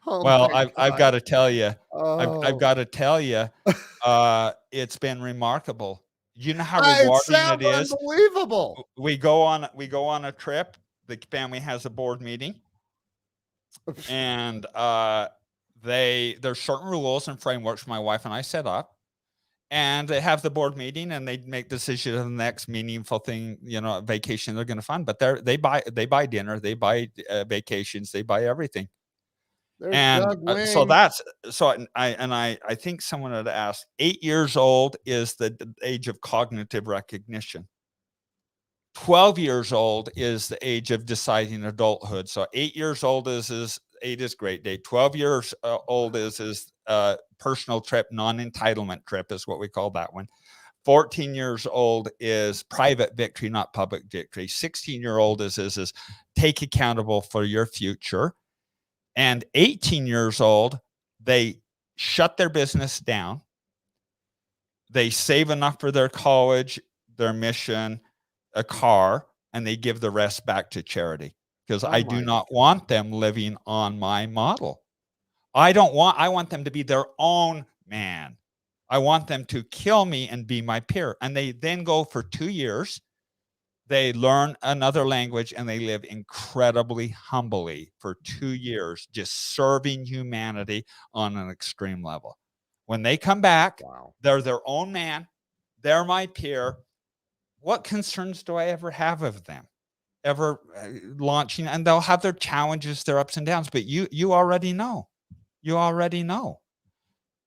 Oh well, I've got to tell you, I've got to tell you, it's been remarkable. You know how rewarding it is. Unbelievable. We go on a trip. The family has a board meeting, and there's certain rules and frameworks my wife and I set up. And they have the board meeting, and they make decisions on the next meaningful thing, vacation they're going to fund. But they buy dinner, they buy vacations, they buy everything. There's And Doug so Wing. that's so I think someone had asked, 8 years old is the age of cognitive recognition. 12 years old is the age of deciding adulthood. So 8 years old is 8 is great day. 12 years old is personal trip, non-entitlement trip is what we call that one. 14 years old is private victory, not public victory. 16-year-old is take accountable for your future. And 18 years old, they shut their business down. They save enough for their college, their mission, a car, and they give the rest back to charity, because I do not want them living on my model. I want them to be their own man. I want them to kill me and be my peer. And they then go for 2 years. They learn another language and they live incredibly humbly for 2 years, just serving humanity on an extreme level. When they come back, they're their own man. They're my peer. What concerns do I ever have of them? Ever launching? And they'll have their challenges, their ups and downs, but you already know. You already know.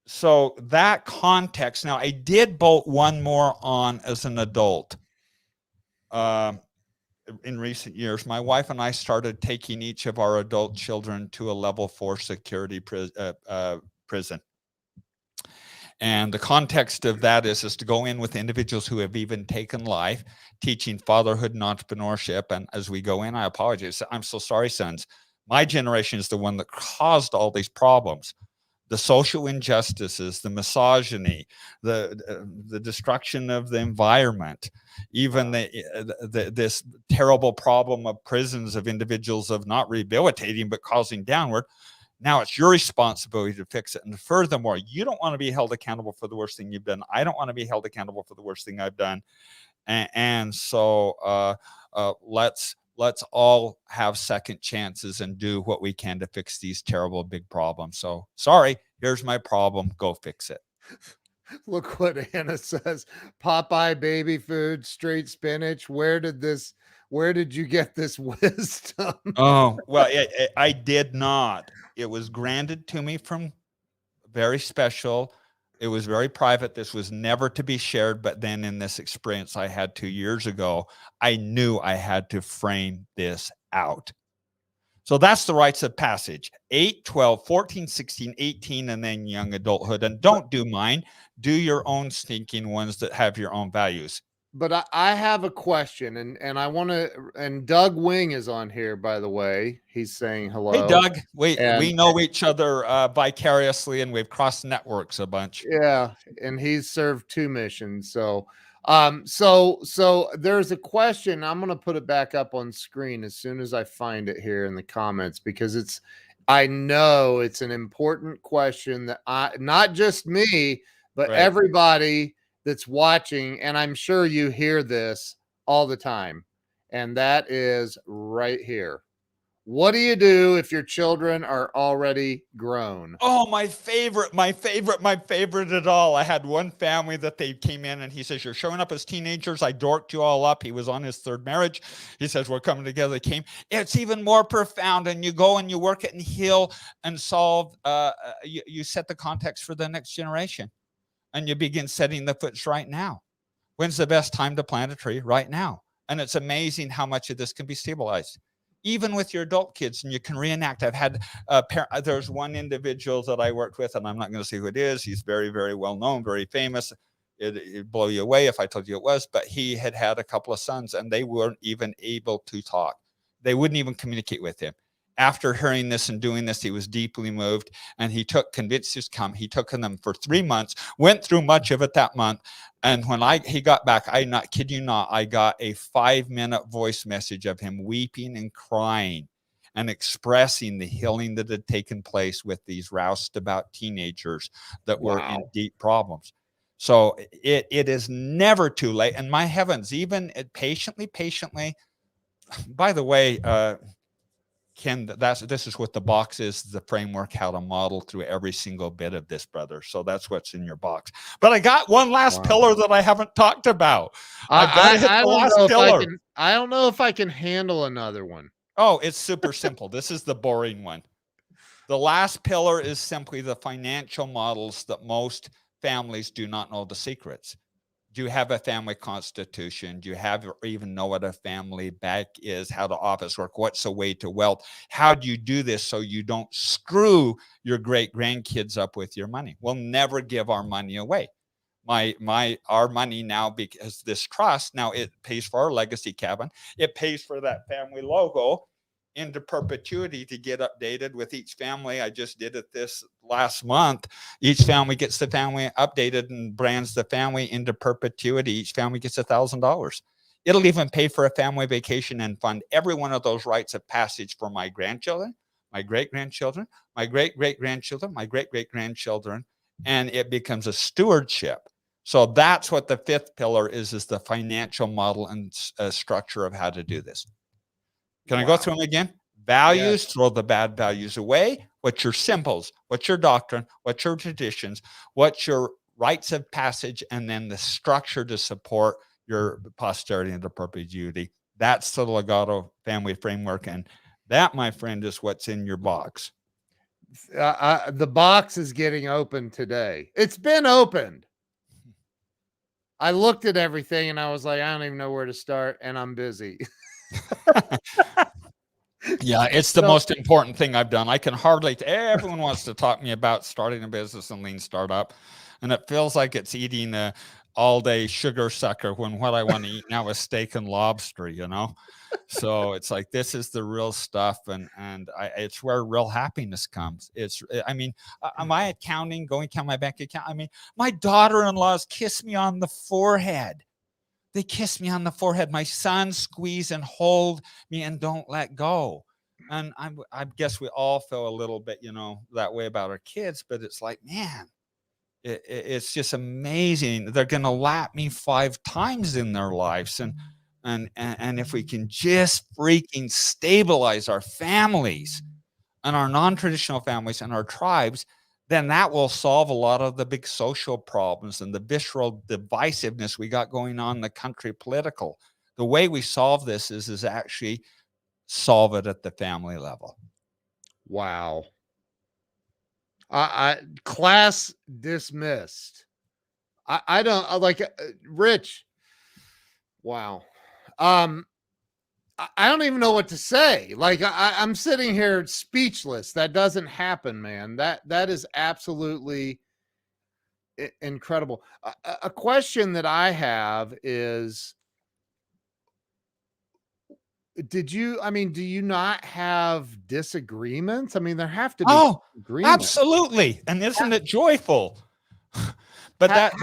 So that context. Now, I did bolt one more on as an adult. In recent years, my wife and I started taking each of our adult children to a level 4 security prison. And the context of that is to go in with individuals who have even taken life, teaching fatherhood and entrepreneurship. And as we go in, I apologize. I'm so sorry, sons. My generation is the one that caused all these problems. The social injustices, the misogyny, the destruction of the environment, even this terrible problem of prisons of individuals of not rehabilitating but causing downward. Now it's your responsibility to fix it. And furthermore, you don't want to be held accountable for the worst thing you've done. I don't want to be held accountable for the worst thing I've done. And so let's all have second chances and do what we can to fix these terrible big problems. So sorry, here's my problem. Go fix it. Look what Anna says. Popeye baby food, straight spinach. Where did you get this wisdom? Oh, well, I did not. It was granted to me from very special. It was very private. This was never to be shared. But then in this experience I had 2 years ago, I knew I had to frame this out. So that's the rites of passage: 8, 12, 14, 16, 18, and then young adulthood. And don't do mine. Do your own stinking ones that have your own values. But I have a question, and I want to. And Doug Wing is on here, by the way. He's saying hello. Hey, Doug. We know each other vicariously, and we've crossed networks a bunch. Yeah, and he's served 2 missions. So there's a question. I'm gonna put it back up on screen as soon as I find it here in the comments, because I know it's an important question that not just me, but everybody that's watching, and I'm sure you hear this all the time, and that is right here. What do you do if your children are already grown? Oh, my favorite at all. I had one family that they came in and he says, you're showing up as teenagers. I dorked you all up. He was on his 3rd marriage. He says, we're coming together. They came. It's even more profound. And you go and you work it and heal and solve. You set the context for the next generation. And you begin setting the foots right now. When's the best time to plant a tree? Right now. And it's amazing how much of this can be stabilized, even with your adult kids, and you can reenact. I've had there's one individual that I worked with, and I'm not going to say who it is. He's very, very well known, very famous. It'd blow you away if I told you it was, but he had a couple of sons, and they weren't even able to talk. They wouldn't even communicate with him. After hearing this and doing this, he was deeply moved, and he convinced us to come. He took them for 3 months, went through much of it that month. And when he got back, I not kid you not, I got a 5-minute voice message of him weeping and crying and expressing the healing that had taken place with these roustabout teenagers that were in deep problems. So it is never too late. And my heavens, even patiently. By the way, Ken, this is what the box is, the framework, how to model through every single bit of this, brother. So that's what's in your box. But I got one last pillar that I haven't talked about. I don't know if I can handle another one. Oh, it's super simple. This is the boring one. The last pillar is simply the financial models that most families do not know the secrets. Do you have a family constitution? Do you have or even know what a family bank is? How the office work? What's the way to wealth? How do you do this so you don't screw your great grandkids up with your money? We'll never give our money away. Our money now, because this trust now, it pays for our legacy cabin. It pays for that family logo into perpetuity to get updated with each family. I just did it this last month. Each family gets the family updated and brands the family into perpetuity. Each family gets $1,000. It'll even pay for a family vacation and fund every one of those rites of passage for my grandchildren, my great-grandchildren, my great-great-grandchildren, my great-great-grandchildren, and it becomes a stewardship. So that's what the fifth pillar is the financial model and structure of how to do this. Can I go through them again? Values, throw the bad values away. What's your symbols? What's your doctrine? What's your traditions? What's your rites of passage? And then the structure to support your posterity into perpetuity. That's the Legato family framework. And that, my friend, is what's in your box. The box is getting opened today. It's been opened. I looked at everything and I was like, I don't even know where to start, and I'm busy. Yeah, it's the most important thing I've done. I can hardly, everyone wants to talk to me about starting a business and lean startup. And it feels like it's eating a all-day sugar sucker when what I want to eat now is steak and lobster, you know? So it's like, this is the real stuff. And it's where real happiness comes. I mean, am I accounting, going to count my bank account? I mean, my daughter-in-laws kiss me on the forehead. They kiss me on the forehead. My sons squeeze and hold me and don't let go. And I guess we all feel a little bit, you know, that way about our kids, but it's like, man, it's just amazing. They're going to lap me 5 times in their lives. And if we can just freaking stabilize our families and our non-traditional families and our tribes, then that will solve a lot of the big social problems and the visceral divisiveness we got going on in the country political. The way we solve this is actually solve it at the family level. Wow. Class dismissed. I don't like Rich. Wow. I don't even know what to say. Like I'm sitting here speechless. That doesn't happen, man. That is absolutely incredible. A question that I have is, do you not have disagreements? I mean, there have to be disagreements. Absolutely. And isn't it joyful? But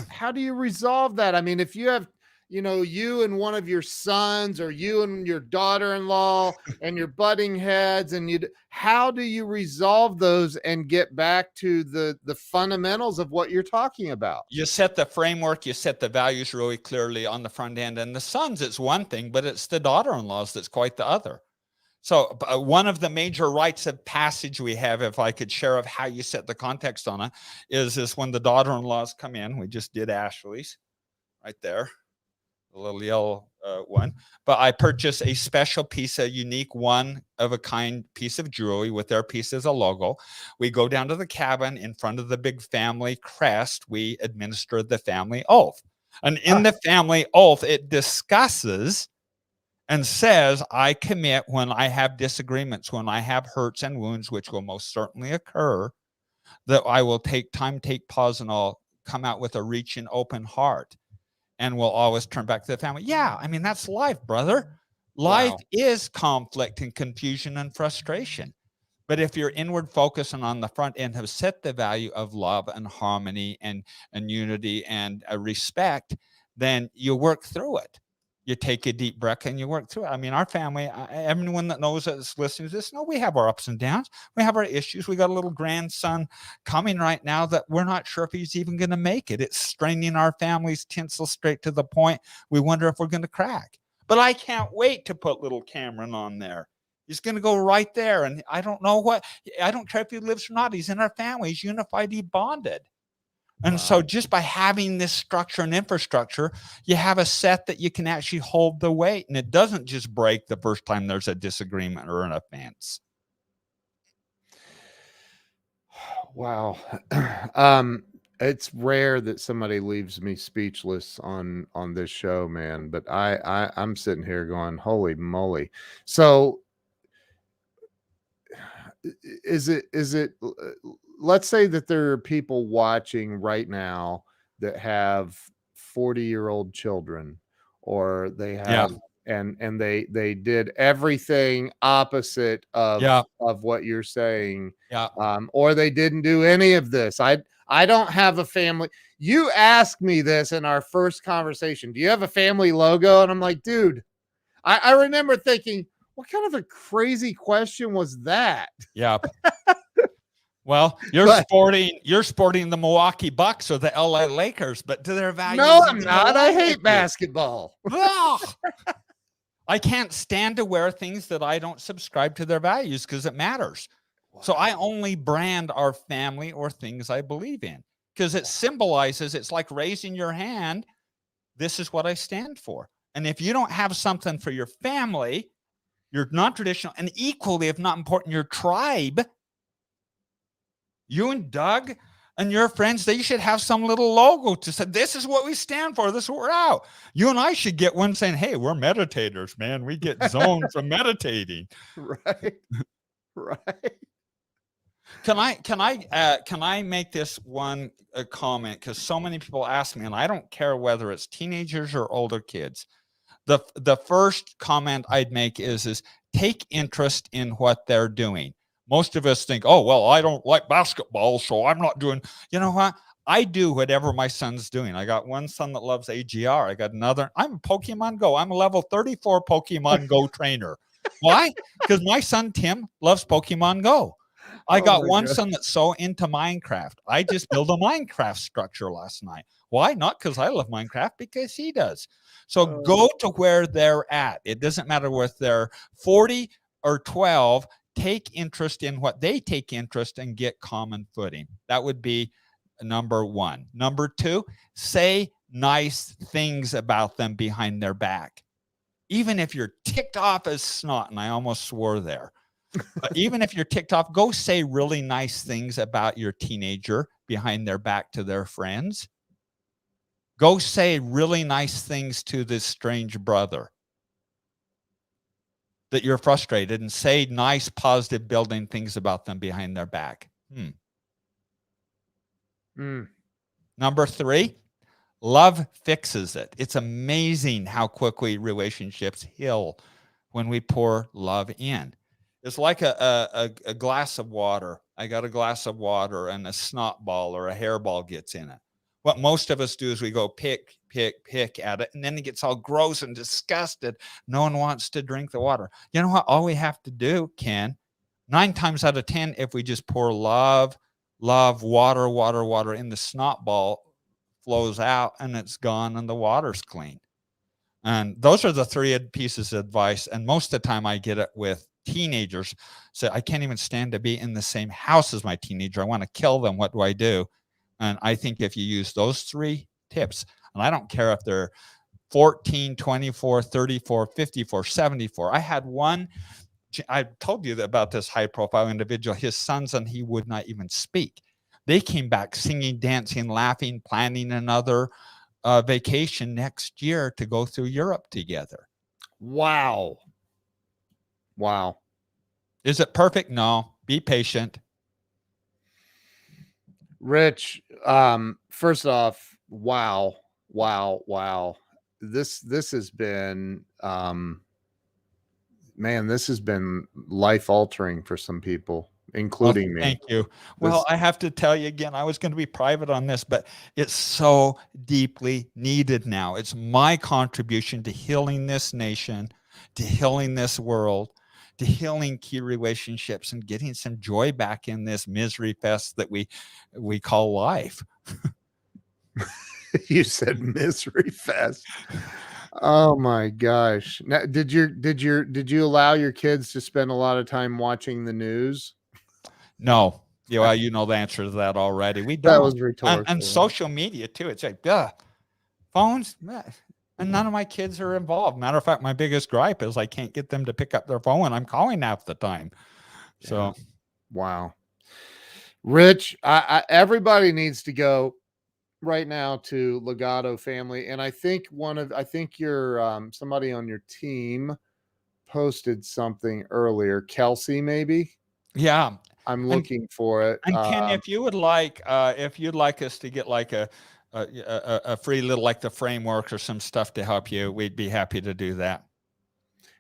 how do you resolve that? I mean, if you have, you know, you and one of your sons, or you and your daughter-in-law and you're butting heads, and how do you resolve those and get back to the fundamentals of what you're talking about? You set the framework, you set the values really clearly on the front end. And the sons, it's one thing, but it's the daughter-in-laws that's quite the other. So one of the major rites of passage we have, if I could share of how you set the context on it, is when the daughter-in-laws come in. We just did Ashley's right there, the little yellow one. But I purchased a special piece, a unique one-of-a-kind piece of jewelry with their piece as a logo. We go down to the cabin in front of the big family crest. We administer the family oath. And in the family oath, it discusses and says, I commit when I have disagreements, when I have hurts and wounds, which will most certainly occur, that I will take time, take pause, and I'll come out with a reaching open heart. And we'll always turn back to the family. Yeah, I mean, that's life, brother. Life is conflict and confusion and frustration. But if you're inward focused and on the front end have set the value of love and harmony and unity and respect, then you work through it. You take a deep breath and you work through it. I mean, our family, everyone that knows us, listening to this, we have our ups and downs. We have our issues. We got a little grandson coming right now that we're not sure if he's even going to make it. It's straining our family's tinsel straight to the point we wonder if we're going to crack. But I can't wait to put little Cameron on there. He's going to go right there. And I don't care if he lives or not. He's in our family. He's unified. He bonded. And so just by having this structure and infrastructure, you have a set that you can actually hold the weight. And it doesn't just break the first time there's a disagreement or an offense. Wow. It's rare that somebody leaves me speechless on this show, man. But I'm sitting here going, holy moly. So is it let's say that there are people watching right now that have 40-year-old children, or they Yeah. have, and they did everything opposite Yeah. of what you're saying, Yeah. or they didn't do any of this. I don't have a family. You asked me this in our first conversation, do you have a family logo? And I'm like, dude, I remember thinking, what kind of a crazy question was that? Yeah. Well, you're But sporting the Milwaukee Bucks or the LA Lakers, but do their values no, I'm even not. I align with hate you? basketball. Ugh. I can't stand to wear things that I don't subscribe to their values because it matters. So I only brand our family or things I believe in because it symbolizes, it's like raising your hand. This is what I stand for. And if you don't have something for your family, your non-traditional, and equally, if not important, your tribe, you and Doug and your friends, they should have some little logo to say, this is what we stand for. This is what we're out. You and I should get one saying, hey, we're meditators, man. We get zoned from meditating. Right. Right. Can I make this one comment? Because so many people ask me, and I don't care whether it's teenagers or older kids. The first comment I'd make is take interest in what they're doing. Most of us think, oh, well, I don't like basketball, so I'm not doing, you know what? I do whatever my son's doing. I got one son that loves AGR. I got another. I'm a Pokemon Go. I'm a level 34 Pokemon Go trainer. Why? Because my son, Tim, loves Pokemon Go. I Oh got my one God. son that's so into Minecraft. I just built a Minecraft structure last night. Why? Not because I love Minecraft, because he does. So go to where they're at. It doesn't matter whether they're 40 or 12. Take interest in what they take interest and get common footing. That would be number one. Number two, say nice things about them behind their back. Even if you're ticked off as snot, and I almost swore there. But even if you're ticked off, go say really nice things about your teenager behind their back to their friends. Go say really nice things to this strange brother that you're frustrated, and say nice, positive, building things about them behind their back. Number three, love fixes it. It's amazing how quickly relationships heal when we pour love in. It's like a glass of water. I got a glass of water and a snot ball or a hairball gets in it. What most of us do is we go pick at it, and then it gets all gross and disgusted. No one wants to drink the water. You know what? All we have to do, Ken, 9 times out of 10, if we just pour love, water in, the snot ball flows out and it's gone and the water's clean. And those are the 3 pieces of advice. And most of the time I get it with teenagers. So I can't even stand to be in the same house as my teenager. I want to kill them. What do I do? And I think if you use those 3 tips, and I don't care if they're 14, 24, 34, 54, 74. I had one, I told you about this high profile individual, his sons, and he would not even speak. They came back singing, dancing, laughing, planning another vacation next year to go through Europe together. Wow. Wow. Is it perfect? No. Be patient. Rich, first off, wow. This has been man, this has been life altering for some people, including me. Thank you. Well, I have to tell you again, I was going to be private on this, but it's so deeply needed now. It's my contribution to healing this nation, to healing this world, to healing key relationships, and getting some joy back in this misery fest that we call life. You said misery fest. Oh my gosh. Now, did you allow your kids to spend a lot of time watching the news? No. Yeah, well, you know the answer to that already. We don't. That was rhetorical. And social media too. It's like, phones, and none of my kids are involved. Matter of fact, my biggest gripe is I can't get them to pick up their phone when I'm calling half the time. So, wow. Rich, everybody needs to go right now to Legato Family, and I think your somebody on your team posted something earlier. Kelsey, maybe. Yeah. I'm And looking for it. And Ken, if you'd like us to get like a free little like the framework or some stuff to help you, we'd be happy to do that.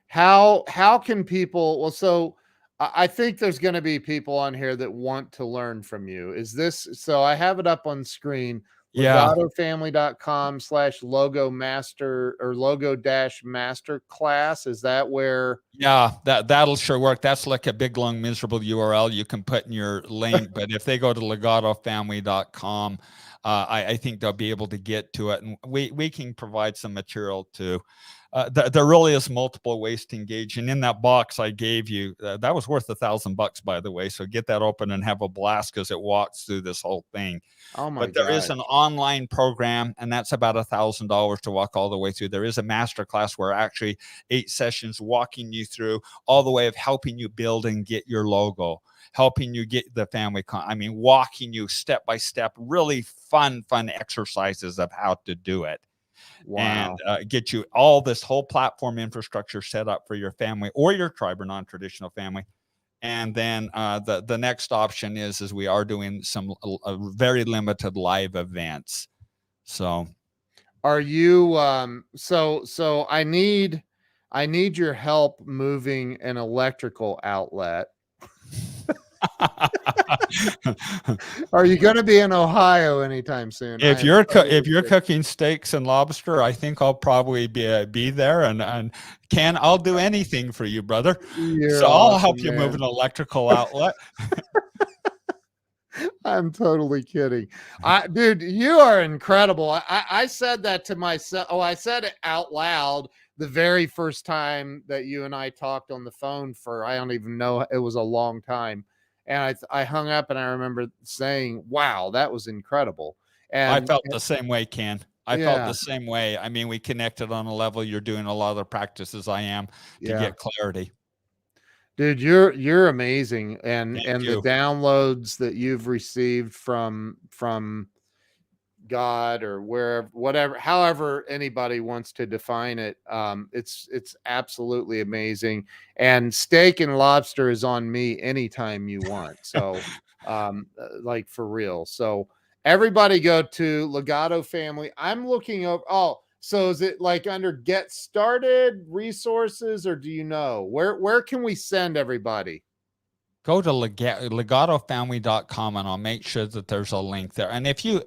How can people? Well, so I think there's going to be people on here that want to learn from you. Is this so? I have it up on screen. Yeah, legatofamily.com/logo master or logo dash master class. Is that where? yeah, that'll sure work. That's like a big long miserable URL you can put in your link, but if they go to legatofamily.com, I think they'll be able to get to it, and we can provide some material too. There really is multiple ways to engage, and in that box I gave you, that was worth $1,000, by the way. So get that open and have a blast because it walks through this whole thing. Oh my But there is God. an online program, and that's about $1,000 to walk all the way through. There is a master class where actually 8 sessions walking you through all the way of helping you build and get your logo, helping you get the family. Walking you step by step, really fun exercises of how to do it. Wow. And get you all this whole platform infrastructure set up for your family or your tribe or non-traditional family. And then the next option is we are doing some very limited live events. So Are you so I need your help moving an electrical outlet. Are you going to be in Ohio anytime soon? if I am you're totally cooking steaks and lobster, I think I'll probably be there. And Ken, I'll do anything for you, brother. You're So I'll help awesome, you move man. an electrical outlet. I'm totally kidding. Dude, you are incredible. I said that to myself. Oh, I said it out loud the very first time that you and I talked on the phone for, I don't even know, it was a long time. And I hung up and I remember saying, wow, that was incredible. I And felt the same way, Ken. I felt yeah, the same way. I mean, we connected on a level. You're doing a lot of the practices I am to yeah. get clarity. Dude, you're amazing. Thank And the you. downloads that you've received from God or wherever, whatever, however anybody wants to define it. It's absolutely amazing. And steak and lobster is on me anytime you want. So, like for real. So everybody go to Legato Family. I'm looking over. Oh, so is it like under Get Started resources, or do you know where can we send everybody? Go to legatofamily.com and I'll make sure that there's a link there. And if do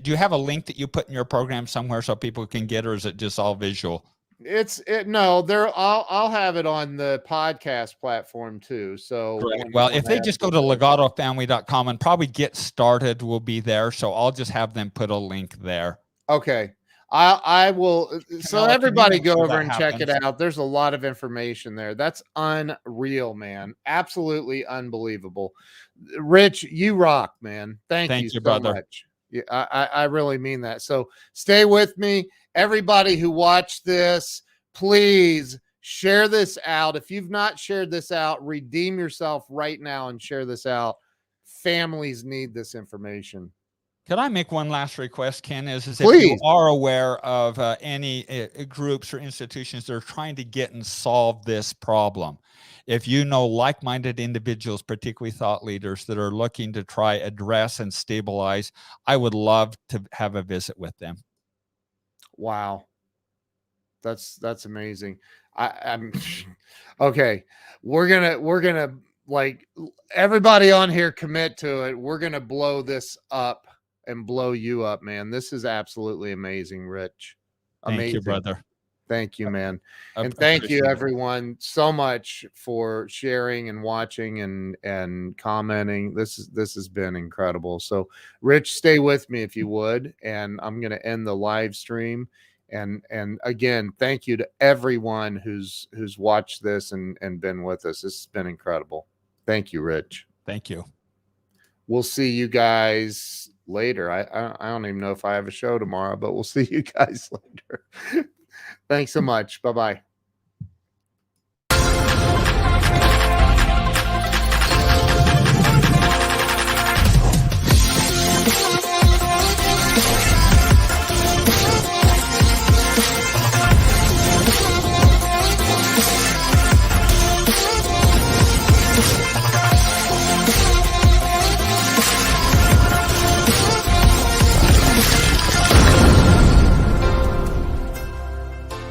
you have a link that you put in your program somewhere so people can get, or is it just all visual? No, there I'll have it on the podcast platform too. So Great. Well, if I they just go to upload it. legatofamily.com and probably Get Started will be there. So I'll just have them put a link there. Okay. I will. So Camilla, can you everybody make go sure over that and check it happens? out. There's a lot of information there. That's unreal, man. Absolutely unbelievable. Rich, you rock, man. Thank you Thank you, so brother. much. Yeah, I really mean that. So stay with me. Everybody who watched this, please share this out. If you've not shared this out, redeem yourself right now and share this out. Families need this information. Could I make one last request, Ken? Is if you Please. are aware of any groups or institutions that are trying to get and solve this problem, if you know like-minded individuals, particularly thought leaders that are looking to try address and stabilize, I would love to have a visit with them. Wow. That's amazing. I'm okay. We're gonna like everybody on here commit to it. We're gonna blow this up and blow you up, man. This is absolutely amazing, Rich. Thank you, Amazing. brother. Thank you, man. I And thank you appreciate it. everyone so much for sharing and watching and commenting. This has been incredible. So Rich, stay with me if you would, and I'm going to end the live stream. And again, thank you to everyone who's watched this and been with us. This has been incredible. Thank you, Rich. Thank you. We'll see you guys later. I don't even know if I have a show tomorrow, but we'll see you guys later. Thanks so much. Bye-bye.